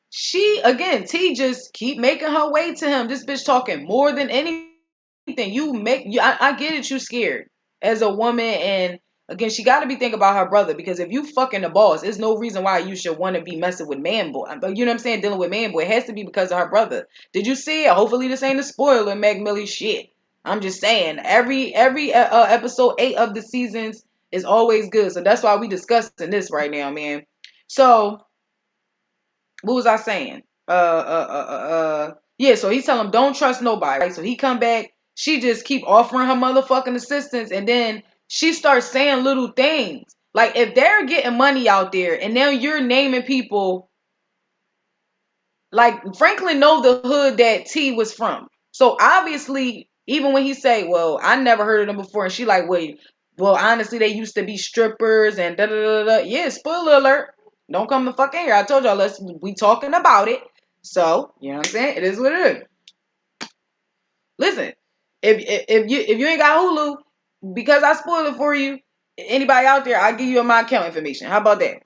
B: she, again, T just keep making her way to him. This bitch talking more than anything. I get it, you scared as a woman. And again, she got to be thinking about her brother, because if you fucking the boss, there's no reason why you should want to be messing with man boy. But you know what I'm saying? Dealing with man boy, it has to be because of her brother. Did you see it? Hopefully this ain't a spoiler, Meg Millie shit. I'm just saying, every episode 8 of the seasons is always good. So that's why we discussing this right now, man. So what was I saying? Yeah, so he tell him don't trust nobody, right? So he come back, she just keep offering her motherfucking assistance, and then she starts saying little things. Like, if they're getting money out there and now you're naming people, like Franklin know the hood that T was from. So obviously, even when he say, well, I never heard of them before, and she like, wait, well, honestly, they used to be strippers and da da da da. Yeah, spoiler alert. Don't come the fuck in here. I told y'all, we talking about it. So, you know what I'm saying? It is what it is. Listen, if you ain't got Hulu, because I spoiled it for you, anybody out there, I'll give you my account information. How about that?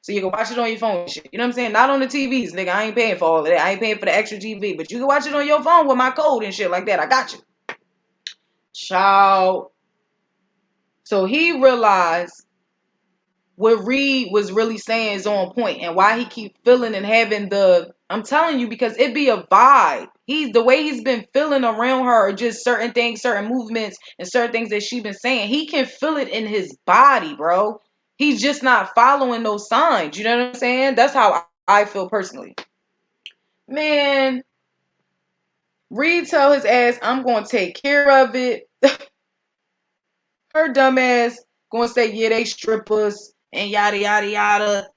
B: So you can watch it on your phone and shit. You know what I'm saying? Not on the TVs, nigga. I ain't paying for all of that. I ain't paying for the extra TV. But you can watch it on your phone with my code and shit like that. I got you. Child. So he realized what Reed was really saying is on point, and why he keep feeling and having I'm telling you, because it be a vibe. The way he's been feeling around her, just certain things, certain movements, and certain things that she been saying, he can feel it in his body, bro. He's just not following those signs. You know what I'm saying? That's how I feel personally. Man, Reed tell his ass, I'm gonna take care of it. Her dumb ass gonna say, yeah, they strippers and yada yada yada.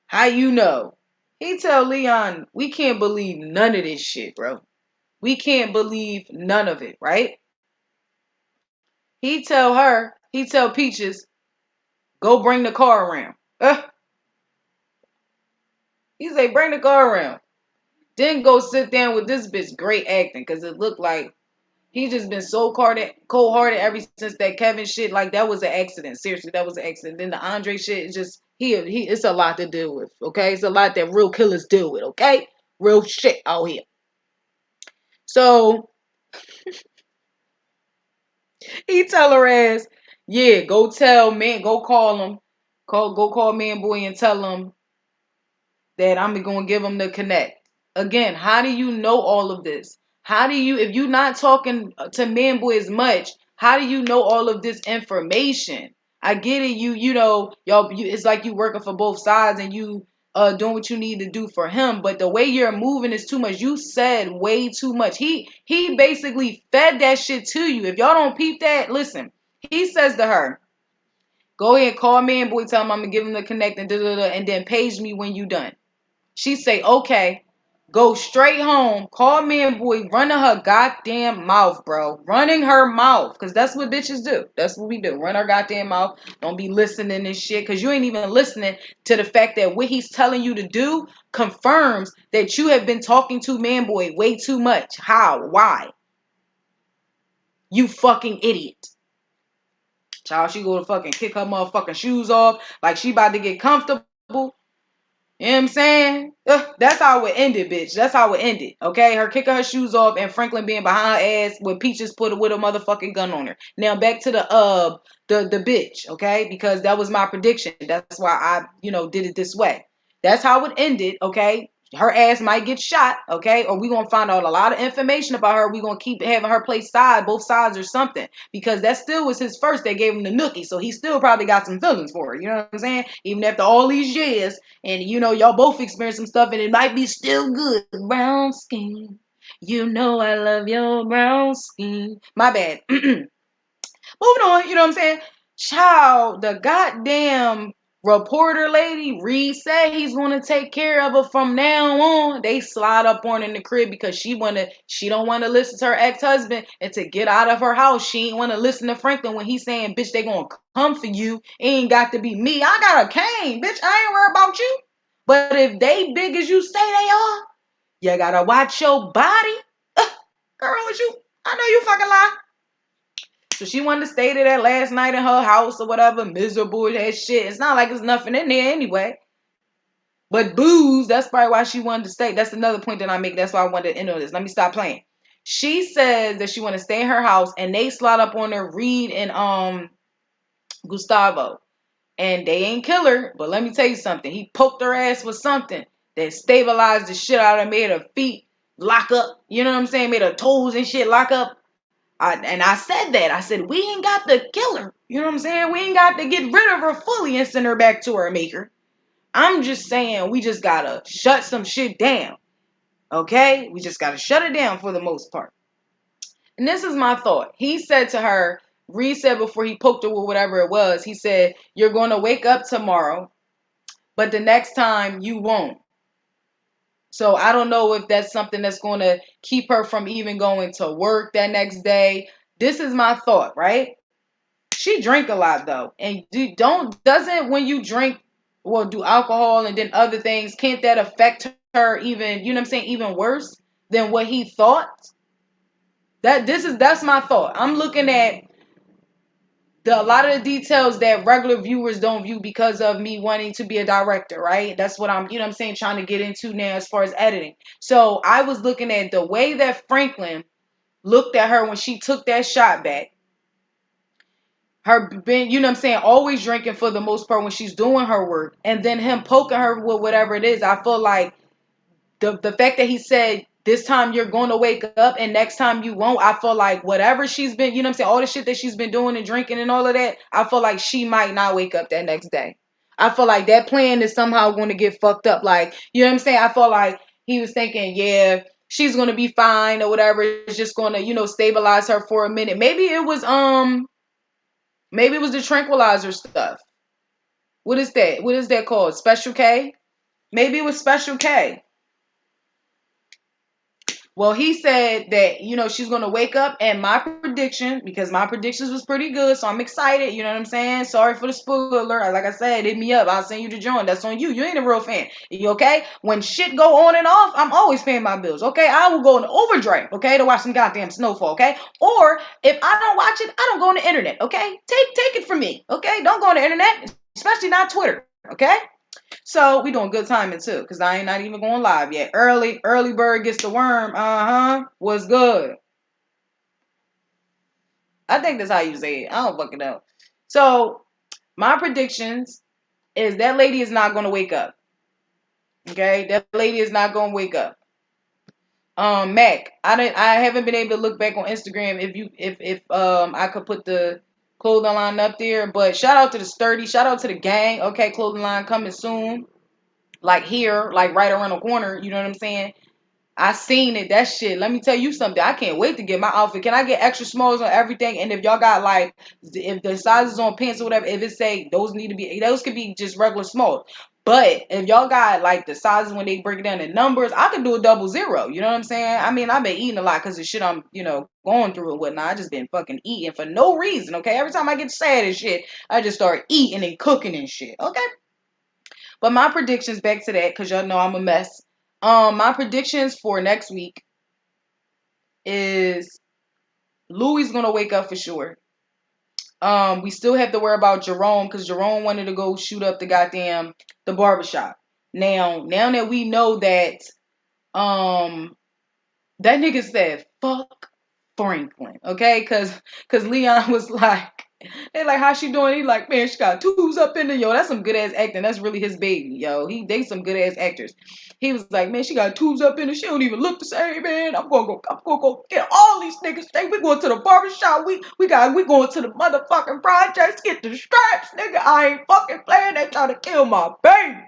B: How you know? He tell Leon, we can't believe none of this shit, bro. We can't believe none of it, right? He tell Peaches, go bring the car around. He say, bring the car around. Then go sit down with this bitch. Great acting, because it looked like he just been so cold-hearted ever since that Kevin shit. Like, that was an accident. Seriously, that was an accident. Then the Andre shit is just, it's a lot to deal with, okay? It's a lot that real killers deal with, okay? Real shit out here. So, he tell her ass, yeah, go call him. Go call man boy and tell him that I'm going to give him the connect. Again, how do you know all of this? How do you, if you're not talking to man boy as much, how do you know all of this information? I get it. You know, it's like you working for both sides and you doing what you need to do for him. But the way you're moving is too much. You said way too much. He basically fed that shit to you. If y'all don't peep that, listen. He says to her, go ahead, call man boy, tell him I'm gonna give him the connect and and then page me when you done. She say, okay. Go straight home, call man boy, running her goddamn mouth, bro. Running her mouth. Because that's what bitches do. That's what we do. Run our goddamn mouth. Don't be listening and shit. Because you ain't even listening to the fact that what he's telling you to do confirms that you have been talking to man boy way too much. How? Why? You fucking idiot. Child, she go to fucking kick her motherfucking shoes off like she about to get comfortable. You know what I'm saying? That's how it ended, bitch. That's how it ended. Okay? Her kicking her shoes off and Franklin being behind her ass with Peaches put with a motherfucking gun on her. Now back to the bitch, okay? Because that was my prediction. That's why I, did it this way. That's how it ended, okay? Her ass might get shot, okay? Or we gonna find out a lot of information about her. We gonna keep having her play both sides or something. Because that still was his first. They gave him the nookie. So he still probably got some feelings for her. You know what I'm saying? Even after all these years. And, y'all both experienced some stuff. And it might be still good. Brown skin. You know I love your brown skin. My bad. Moving on. You know what I'm saying? Child, the goddamn reporter lady, Reed said he's going to take care of her from now on. They slide up on her in the crib because she don't want to listen to her ex-husband, and to get out of her house, she ain't want to listen to Franklin when he's saying, bitch, they going to come for you. It ain't got to be me. I got a cane, bitch. I ain't worried about you. But if they big as you say they are, You gotta watch your body. Girl, I know you fucking lie. So she wanted to stay there that last night in her house or whatever, miserable as shit. It's not like there's nothing in there anyway. But booze, that's probably why she wanted to stay. That's another point that I make. That's why I wanted to end on this. Let me stop playing. She says that she want to stay in her house, and they slide up on her, Reed and Gustavo. And they ain't kill her, but let me tell you something. He poked her ass with something that stabilized the shit out of her, made her feet lock up. You know what I'm saying? Made her toes and shit lock up. I said that. I said, we ain't got to kill her. You know what I'm saying? We ain't got to get rid of her fully and send her back to her maker. I'm just saying we just got to shut some shit down. Okay? We just got to shut it down for the most part. And this is my thought. He said to her, Reed said before he poked her with whatever it was, he said, you're going to wake up tomorrow, but the next time you won't. So I don't know if that's something that's going to keep her from even going to work that next day. This is my thought, right? She drink a lot though. And doesn't when you drink, well, do alcohol and then other things, can't that affect her even, you know what I'm saying, even worse than what he thought? That's my thought. I'm looking at a lot of the details that regular viewers don't view because of me wanting to be a director, right? That's what I'm, you know what I'm saying, trying to get into now as far as editing. So I was looking at the way that Franklin looked at her when she took that shot back. Her being, you know what I'm saying, always drinking for the most part when she's doing her work. And then him poking her with whatever it is. I feel like the fact that he said, this time you're going to wake up and next time you won't, I feel like whatever she's been, you know what I'm saying, all the shit that she's been doing and drinking and all of that, I feel like she might not wake up that next day. I feel like that plan is somehow going to get fucked up. Like, you know what I'm saying? I feel like he was thinking, yeah, she's going to be fine or whatever. It's just going to, you know, stabilize her for a minute. Maybe it was the tranquilizer stuff. What is that? What is that called? Special K? Maybe it was Special K. Well, he said that, you know, she's going to wake up, and my prediction, because my predictions was pretty good, so I'm excited, you know what I'm saying? Sorry for the spoiler alert. Like I said, hit me up. I'll send you the joint. That's on you. You ain't a real fan. You okay? When shit go on and off, I'm always paying my bills, okay? I will go in overdrive, okay, to watch some goddamn snowfall, okay? Or if I don't watch it, I don't go on the internet, okay? Take it from me, okay? Don't go on the internet, especially not Twitter, okay? So we doing good timing too, because I ain't not even going live yet. Early bird gets the worm. What's good? I think that's how you say it. I don't fucking know. So my predictions is that lady is not going to wake up. Okay, that lady is not going to wake up. Mac, I haven't been able to look back on Instagram if I could put the clothing line up there, but shout out to the Sturdy, shout out to the gang. Okay, clothing line coming soon. Like here, like right around the corner, you know what I'm saying? I seen it, that shit. Let me tell you something. I can't wait to get my outfit. Can I get extra smalls on everything? And if y'all got like, if the sizes on pants or whatever, if it say those could be just regular small. But if y'all got like the sizes when they break it down in numbers, I could do a 00. You know what I'm saying? I mean, I've been eating a lot because of shit I'm, you know, going through and whatnot. I just been fucking eating for no reason, okay? Every time I get sad and shit, I just start eating and cooking and shit, okay? But my predictions, back to that, because y'all know I'm a mess. My predictions for next week is Louie's gonna wake up for sure. We still have to worry about Jerome, because Jerome wanted to go shoot up the barbershop. Now that we know that that nigga said fuck Franklin, okay? Cause Leon was like, they like, how she doing? He like, man, she got tubes up in there, yo. That's some good ass acting. That's really his baby, yo. They some good ass actors. He was like, man, she got tubes up in there. She don't even look the same, man. I'm gonna go get all these niggas straight. We going to the barbershop. We going to the motherfucking projects. Get the straps, nigga. I ain't fucking playing. They trying to kill my baby.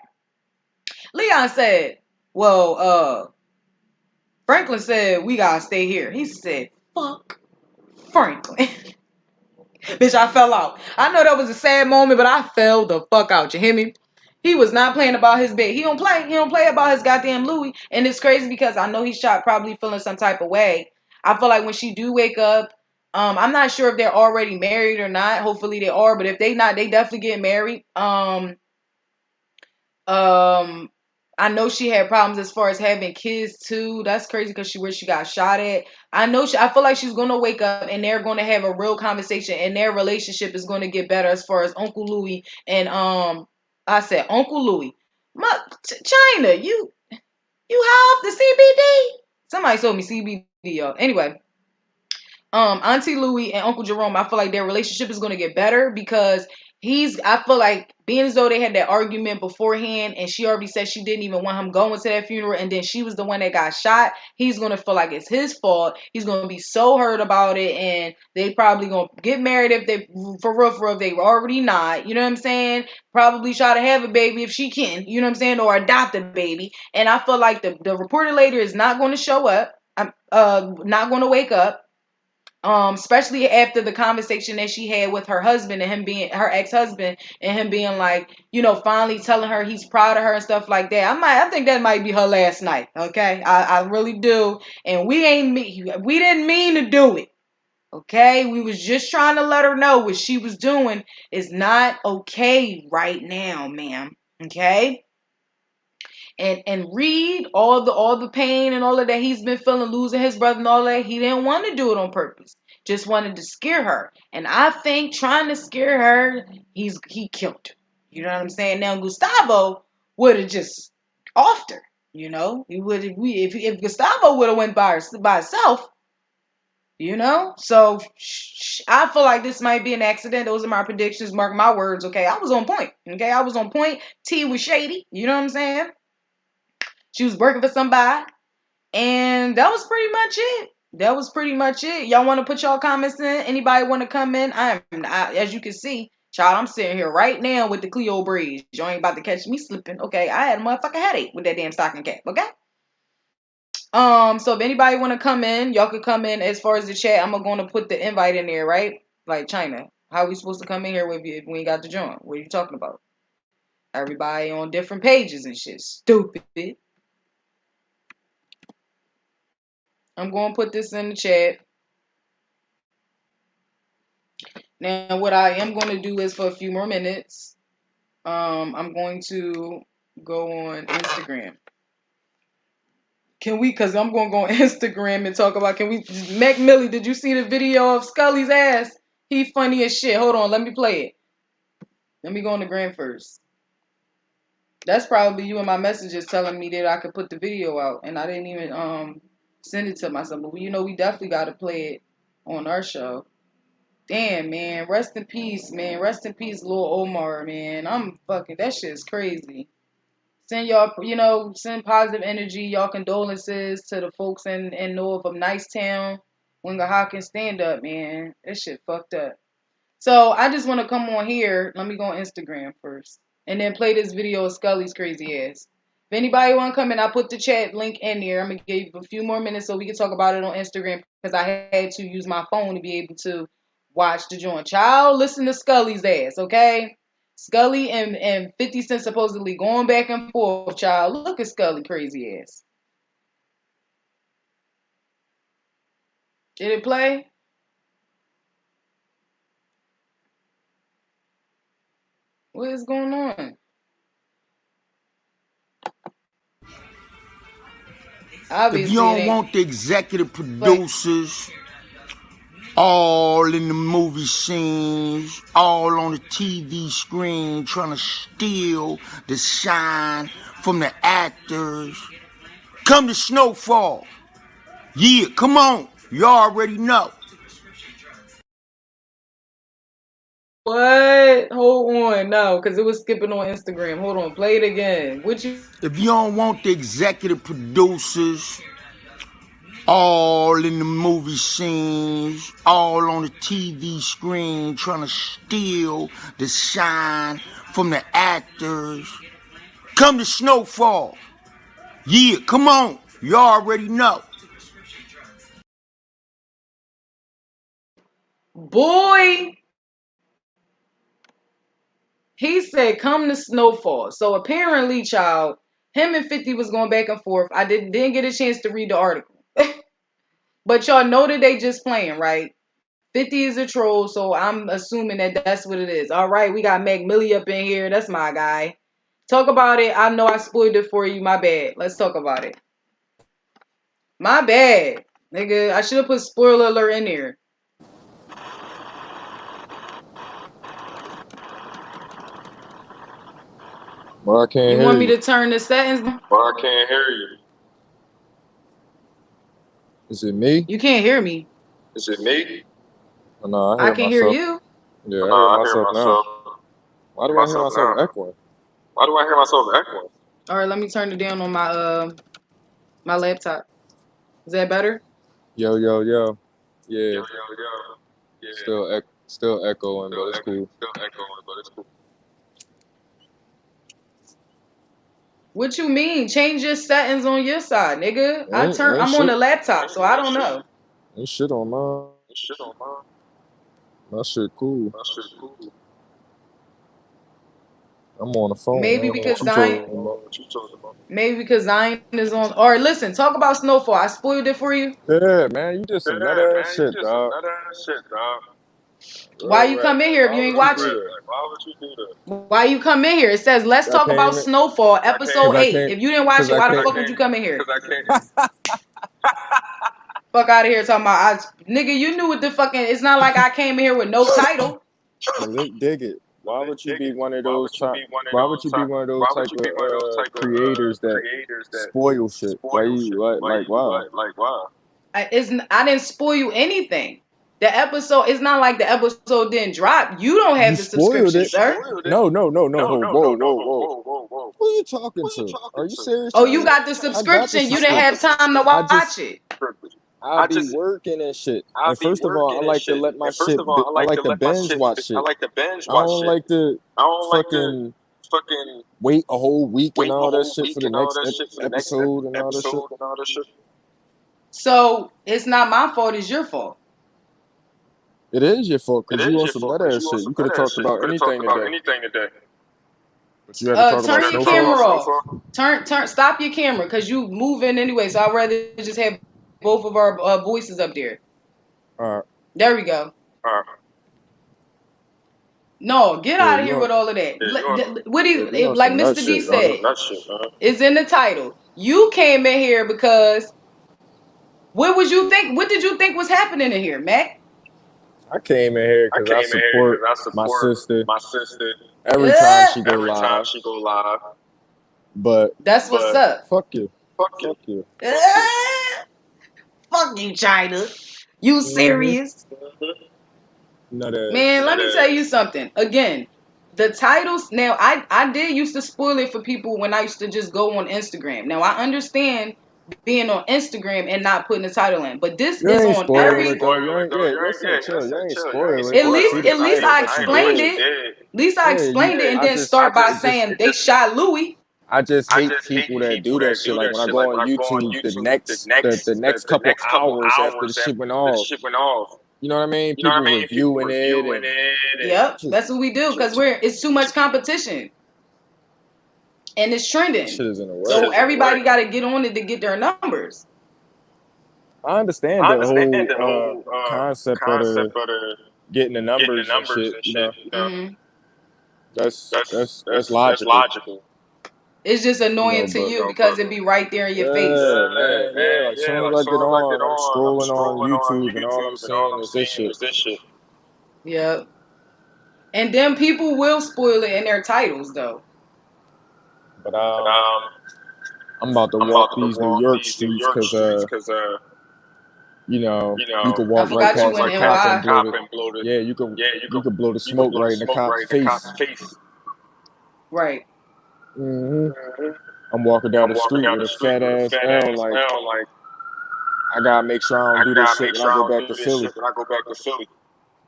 B: Leon said, well, Franklin said, we gotta stay here. He said, fuck Franklin. Bitch, I fell out. I know that was a sad moment, but I fell the fuck out. You hear me? He was not playing about his bed. He don't play about his goddamn Louis. And it's crazy because I know he's shot probably feeling some type of way. I feel like when she do wake up, I'm not sure if they're already married or not. Hopefully they are, but if they not, they definitely get married. I know she had problems as far as having kids too. That's crazy because where she got shot at. I feel like she's gonna wake up and they're gonna have a real conversation and their relationship is gonna get better as far as Uncle Louis and I said Uncle Louis. China, you have the CBD? Somebody sold me CBD, y'all. Anyway, Auntie Louie and Uncle Jerome, I feel like their relationship is going to get better because I feel like being as though they had that argument beforehand and she already said she didn't even want him going to that funeral and then she was the one that got shot, he's going to feel like it's his fault. He's going to be so hurt about it and they probably going to get married if they, for real, if they already not, you know what I'm saying? Probably try to have a baby if she can, you know what I'm saying? Or adopt a baby. And I feel like the reporter later is not going to show up. I'm not going to wake up. Especially after the conversation that she had with her husband and him being her ex-husband and him being like, finally telling her he's proud of her and stuff like that. I think that might be her last night. Okay. I really do. And we didn't mean to do it. Okay. We was just trying to let her know what she was doing is not okay right now, ma'am. Okay. And read all the pain and all of that he's been feeling, losing his brother and all that. He didn't want to do it on purpose. Just wanted to scare her. And I think trying to scare her, he killed her. You know what I'm saying? Now Gustavo would have just offed her. He would if Gustavo would have went by herself. So I feel like this might be an accident. Those are my predictions. Mark my words. Okay, I was on point. Okay, I was on point. T was shady. You know what I'm saying? She was working for somebody. And that was pretty much it. Y'all want to put y'all comments in? Anybody want to come in? As you can see, child, I'm sitting here right now with the Cleo braids. Y'all ain't about to catch me slipping. Okay, I had a motherfucking headache with that damn stocking cap. Okay. So if anybody want to come in, y'all could come in. As far as the chat, I'm going to put the invite in there, right? Like China. How we supposed to come in here with you if we ain't got to join? What are you talking about? Everybody on different pages and shit. Stupid. I'm going to put this in the chat. Now, what I am going to do is for a few more minutes, I'm going to go on Instagram. Because I'm going to go on Instagram and talk about, Mac Millie, did you see the video of Scully's ass? He funny as shit. Hold on, let me play it. Let me go on the gram first. That's probably you in my messages telling me that I could put the video out, and I didn't even send it to myself. But we definitely got to play it on our show. Damn, man. Rest in peace, man. Rest in peace, Lil Omar, man. That shit is crazy. Send y'all, send positive energy, y'all condolences to the folks in north of Nicetown. Winger Hawkins, stand up, man. That shit fucked up. So I just want to come on here. Let me go on Instagram first. And then play this video of Scully's crazy ass. If anybody want to come in, I put the chat link in there. I'm going to give you a few more minutes so we can talk about it on Instagram because I had to use my phone to be able to watch the joint. Child, listen to Scully's ass, okay? Scully and 50 Cent supposedly going back and forth, child. Look at Scully crazy ass. Did it play? What is going on? Obviously,
C: If you don't want the executive producers all in the movie scenes, all on the TV screen, trying to steal the shine from the actors, come to Snowfall. Yeah, come on. You already know.
B: What? Hold on. No, because it was skipping on Instagram. Hold on. Play it again.
C: If you don't want the executive producers all in the movie scenes, all on the TV screen, trying to steal the shine from the actors, come to Snowfall. Yeah, come on. You already know.
B: Boy, he said, come to Snowfall. So apparently, child, him and 50 was going back and forth. I didn't get a chance to read the article. But y'all know that they just playing, right? 50 is a troll, so I'm assuming that that's what it is. All right, we got Mac Millie up in here. That's my guy. Talk about it. I know I spoiled it for you. My bad. Let's talk about it. My bad, nigga. I should have put spoiler alert in there.
D: Well, I can't
B: You
D: hear
B: want me
D: you.
B: to turn the settings down?
D: Well, I can't hear you. Is it me?
B: You can't hear me.
D: Is it me? Oh, no, I
B: I
D: hear
B: can hear
D: myself.
B: you.
D: Yeah, I hear myself now. Why do I hear myself echoing? Why do I hear myself echoing?
B: All right, let me turn it down on my laptop. Is that better?
D: Yo, yo, yo. Yeah,
A: Yo, yo, yo. Yeah.
D: still echoing, but
A: Still
D: it's cool.
A: echoing, but it's cool.
B: What you mean? Change your settings on your side, nigga.
D: Ain't
B: I'm on
D: shit.
B: the laptop, so I don't know.
D: Ain't shit on mine.
A: Shit on mine.
D: My shit cool.
A: That shit cool.
D: I'm on the phone. I
B: Maybe
D: don't know what
B: because
D: you talking about.
A: What you talking about?
B: Zion is on. All right, listen. Talk about Snowfall. I spoiled it for you.
D: Yeah, man, you did some
A: Yeah,
D: meta ass
A: man, you
D: shit,
A: did some
D: dog.
A: nut ass shit, dog.
B: Why
D: Real
B: you
D: rap.
B: come in
D: Like,
B: here if
D: why
B: you ain't
D: would you
B: watch
D: do
B: it?
D: that?
A: Why would you do that?
B: Why you come in here? It says let's
D: I
B: talk
D: came
B: about
D: in
B: Snowfall, episode
D: because I
B: 8.
D: can't
B: If you didn't watch
D: because
B: it,
D: I
B: why the
D: can't
B: fuck would you come in here?
A: Because I can't.
B: Fuck out of here talking about nigga. You knew what the fucking. It's not like I came in here with no title.
D: Malik dig it. Why
A: Malik,
D: would you
A: dig
D: be
A: it.
D: one of
A: Why
D: those
A: would you
D: type?
A: be one of
D: Why would
A: those
D: you be
A: type?
D: one of those
A: Why would
D: type
A: you
D: of
A: be one of those type of
D: creators that
A: creators that
D: spoil shit? Why
A: spoil
D: you
A: shit?
D: like why?
A: Like why?
B: I didn't spoil you anything. The episode. It's not like the episode didn't drop. You don't
D: You
B: have the
D: spoiled
B: subscription,
D: it.
B: sir.
A: Spoiled it?
D: No, no, no, no.
A: No,
D: Whoa,
A: no, no, no,
D: whoa,
A: whoa,
D: whoa.
A: whoa, whoa, whoa.
D: Who you talking
A: Who you
D: to?
A: talking
D: Are you
A: to?
D: serious,
B: Oh, you
D: China?
B: got the
D: I got the
B: subscription. You didn't have
D: subscription.
B: time to
D: I just
B: watch it.
D: I
A: I
D: be
A: just
D: working and shit.
A: I
D: And
A: be
D: first of all, I
A: working and
D: like to
A: shit.
D: let my
A: And first
D: shit.
A: of all, I
D: I
A: like
D: like
A: to
D: to
A: let my
D: binge
A: shit.
D: watch
A: I
D: shit.
A: like to binge
D: I
A: watch
D: don't
A: shit.
D: like to
A: I don't like to
D: fucking
A: fucking
D: wait a whole week and
A: wait a
D: all that
A: whole
D: shit for
A: week
D: the
A: and all
D: next
A: that shit for the next
D: episode and all that shit.
A: episode and all that shit.
B: So it's not my fault. It's your fault.
D: It is your fault
A: It
D: because you
A: is
D: on
A: your
D: some
A: fault
D: nut
A: because
D: ass
A: you on
D: shit.
A: some
D: You could have
A: nut ass
D: talked
A: shit. You
D: about
A: could have talked
D: anything
A: about
D: today,
A: anything today.
D: but you had to talk
B: Turn
D: about
B: your
D: Snowfall.
B: camera off. Stop your camera because you moving anyway. So I'd rather just have both of our voices up there.
D: All right.
B: There we go. No, get
D: Yeah,
B: out of
D: you
B: here
D: on?
B: with all of that. What
D: Yeah, you on
B: like
D: some nut
B: Mr. D
D: shit, man.
B: said, it's in the title. You came in here because what was you think? What did you think was happening in here, Mac?
D: I came in here
A: I
D: because I
A: came in here
D: support
A: because I
D: my
A: support
D: sister
A: my sister
D: every time
B: Ugh.
D: she go
A: every time
D: live.
A: she go live.
D: But
B: That's what's up.
D: fuck you,
A: Fuck you.
D: fuck you.
B: Ugh. Fuck you, China. You
D: Mm-hmm.
B: serious?
D: Nut
B: Man,
D: ass.
B: let me tell you something. Again, the titles. Now, I did used to spoil it for people when I used to just go on Instagram. Now, I understand being on Instagram and not putting the title in, but this
D: You
B: is
D: ain't
B: on
D: spoil
B: every.
D: it though. You
A: Spoil it
D: ain't.
A: though.
D: Yeah,
A: You ain't.
D: listen,
A: Yeah,
D: chill. You
A: listen,
D: ain't
A: chill. You ain't
D: spoil it.
B: At
D: I
B: least,
D: see the
A: spoiling
B: at
A: it.
B: least
D: title,
B: I
D: but you
B: explained
D: did.
B: it.
A: Did.
B: At least I
D: Yeah,
B: explained it and
D: I
B: then
D: just,
B: start by
D: it just,
B: saying they shot Louis.
D: I just
A: I
D: hate
A: just hate
D: people that do
A: people
D: that
A: that
D: shit.
A: do
D: Like
A: that
D: when I
A: shit.
D: go
A: Like
D: on
A: when I go on
D: YouTube,
A: YouTube,
D: the next
A: the
D: couple
A: next couple
D: hours after the
A: hours
D: shit went
A: after the
D: off,
A: shit went off.
D: you know what I mean?
A: You know what
D: People
A: I mean? People
D: reviewing it
A: reviewing
D: and
A: it and
B: Yep,
D: just
B: that's what we do because it's too much competition and it's
D: that
B: trending.
D: shit is in the
A: shit
D: way.
B: So
A: is in the
B: everybody
A: way.
B: got to get on it to get their numbers.
D: I understand
A: I
D: the
A: understand
D: whole
A: the whole
D: concept of
A: concept
D: the
A: of the
D: getting the
A: getting the
D: numbers and
A: numbers
D: shit.
A: and
D: You
A: shit.
D: know,
A: You know,
D: that's
A: that's
D: logical.
A: logical.
B: It's just
D: You
B: annoying
D: know,
B: to
D: but
B: you because it be right there in your face.
D: yeah, man, yeah. Like
A: Yeah,
D: soon
A: like
D: as I
A: soon
D: get
A: as I get
D: on, I'm
A: on, I'm
D: scrolling on
A: scrolling on
D: YouTube, and all I'm
A: YouTube, and all
D: seeing
A: I'm
D: is this
A: seeing
D: shit.
A: is this shit.
B: Yep. And then people will spoil it in their titles though.
D: But
A: But
D: I'm about to
A: I'm
D: walk
A: about to
D: these New
A: walk
D: York
A: these New
D: streets
A: York
D: because
A: streets because
D: you could
B: I
D: walk
A: you can
D: right
B: forgot you
A: walk
D: past
B: in
D: the
A: right past
D: cop
A: the
D: and
B: NY.
D: blow
A: cop
D: the
A: and blow the
D: yeah,
A: yeah,
D: you could blow the
A: you can
D: smoke
A: blow the
D: right in the
A: smoke
D: cop's
A: right in the cop's
D: face.
A: face.
B: Right.
D: hmm I'm walking down
A: I'm
D: the
A: walking
D: street
A: down
D: with
A: the
D: a
A: street
D: fat
A: with a
D: ass
A: fat
D: L.
A: ass
D: Like
A: L. Like
D: I gotta make sure I don't
A: I
D: do this
A: gotta
D: shit
A: make
D: when
A: sure
D: I
A: I
D: go
A: don't
D: back
A: do
D: to
A: this
D: Philly.
A: shit when I go back to Philly.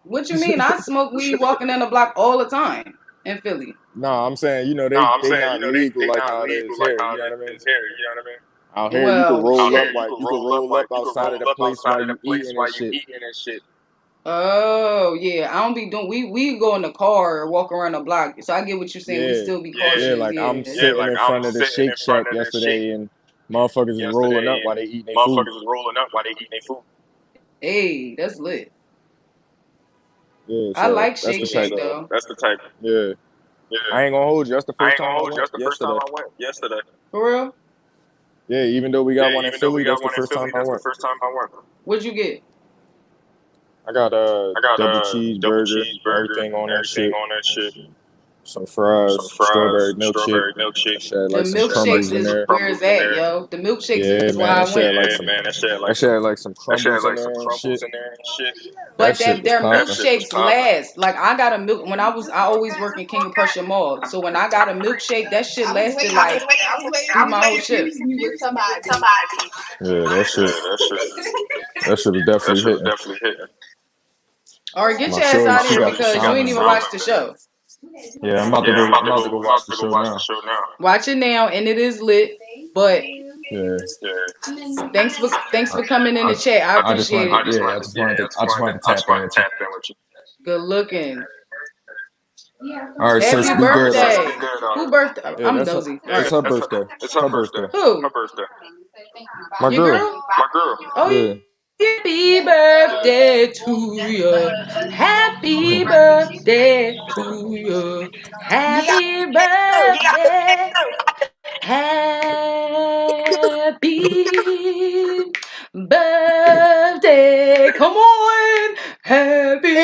B: What you mean? I smoke weed walking down the block all the time in Philly.
D: No, I'm saying
A: No, I'm
D: they
A: saying
D: not
A: they
D: legal like
A: not
D: how it
A: legal
D: is
A: like
D: here.
A: how
D: You know what I
A: it
D: mean?
A: is here. You know what I mean?
D: Out here, you could
B: Well,
A: Out
D: roll up
A: here, you can roll up
D: outside of the place
A: outside
D: while
A: of the
D: you
A: place
D: eating and
A: while you
D: shit.
A: eating and shit.
B: oh yeah, I don't be doing. We go in the car or walk around the block. So I get what you're saying. We
D: Yeah,
B: still be
D: yeah.
B: cautious.
D: Like I'm
B: Yeah.
A: Yeah,
D: sitting
A: like
D: in
A: I'm
D: front of the
A: sitting in
D: Shake
A: front
D: Shack
A: of the shake
D: yesterday, and motherfuckers is rolling up
A: yesterday,
D: while
A: and
D: they eating their food.
A: motherfuckers is rolling up while they eating their food.
B: Hey, that's lit.
D: Yeah,
B: I
D: so
B: like
D: that's the
B: Shake
D: type.
B: Shack though.
A: That's the type.
D: Yeah, I ain't gonna hold you. That's the first time I went yesterday.
B: For real?
D: Yeah, even though we got one in Philly, that's the first time I went.
B: What'd you get?
D: I got a double cheeseburger, everything on that shit. Some fries, strawberry milkshake. That shit had
B: The
D: like some crumbles
B: milkshakes
D: in
B: is
D: there.
B: where it's at, yo. The milkshakes
D: Yeah,
B: is why
D: man,
B: I
D: that shit
B: went.
D: had like some crumbles in there and shit. That
B: But
D: shit was
B: their
D: popping.
B: milkshakes last. Like I got a milk when I always work in King of Prussia Mall. So when I got a milkshake, that shit lasted like through my whole shift.
D: Yeah, that shit was definitely hitting.
B: All right, get
D: My
B: your ass
D: shorty,
B: out of
D: she
B: here
D: got the
B: because you ain't
D: salmon,
B: even
D: bro.
B: watched the show.
D: Yeah, I'm about to go watch the show now.
B: Watch it now, and it is lit. But
D: Yeah.
B: thanks for coming in the chat. I
D: I just
B: appreciate
D: wanted
B: it.
D: I just wanted to tap in with you.
B: Good looking.
D: All right, sis,
B: Happy
D: be good.
B: birthday. Who birthday?
D: Yeah,
B: I'm
D: that's her.
B: nosy. All
D: It's
B: right.
D: her birthday. Her birthday.
B: Who?
D: My
B: Your
D: girl.
B: girl? Oh,
D: Yeah.
B: happy birthday to you. Happy birthday to you. Happy birthday. Happy birthday. Come on. Happy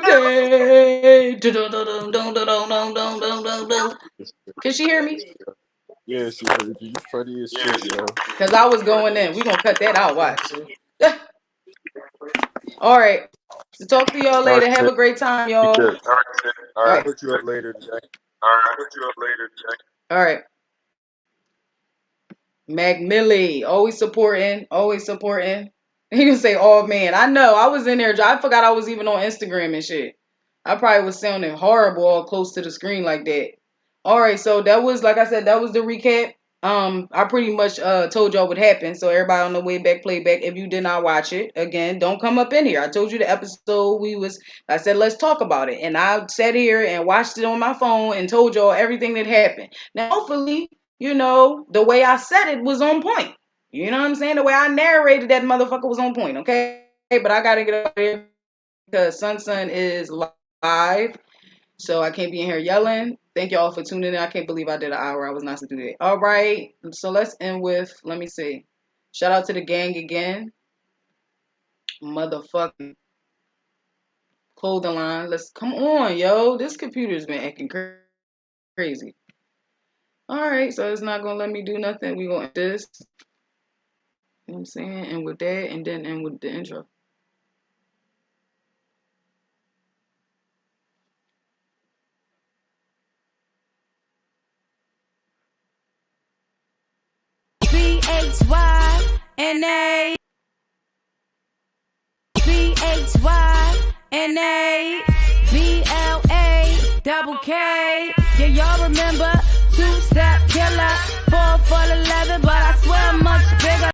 B: birthday. Dun-dun-dun-dun-dun-dun-dun-dun-dun-dun. Can she hear me?
D: Yeah, she heard you. You funny as shit, yo.
B: Because I was going in. We're going to cut that out. Watch. All right. So talk to y'all
D: All right,
B: later. Have
D: sis.
B: a great time,
D: Be
B: y'all.
D: good. All
B: All
D: right, I'll
B: right.
D: hit you up later today.
B: All right. Mac Millie, always supporting, always supporting. He can say, "Oh man, I know. I was in there. I forgot I was even on Instagram and shit. I probably was sounding horrible all close to the screen like that." All right, so that was, like I said, that was the recap. I pretty much told y'all what happened. So everybody on the way back, playback. If you did not watch it, again, don't come up in here. I told you the episode I said let's talk about it, and I sat here and watched it on my phone and told y'all everything that happened. Now, hopefully, the way I said it was on point. You know what I'm saying? The way I narrated that motherfucker was on point. Okay, but I gotta get out of here because Sun is live. So I can't be in here yelling. Thank y'all for tuning in. I can't believe I did an hour. I was not supposed to do that. All right. So let's end with, let me see. Shout out to the gang again. Motherfucking clothing line. Let's come on, yo. This computer's been acting crazy. All right. So it's not going to let me do nothing. We're going to end this. You know what I'm saying? And with that, and then end with the intro.
E: CHYNA CHYNA Yeah, y'all remember 2-step killer, 4 for 11, but I swear I'm much bigger.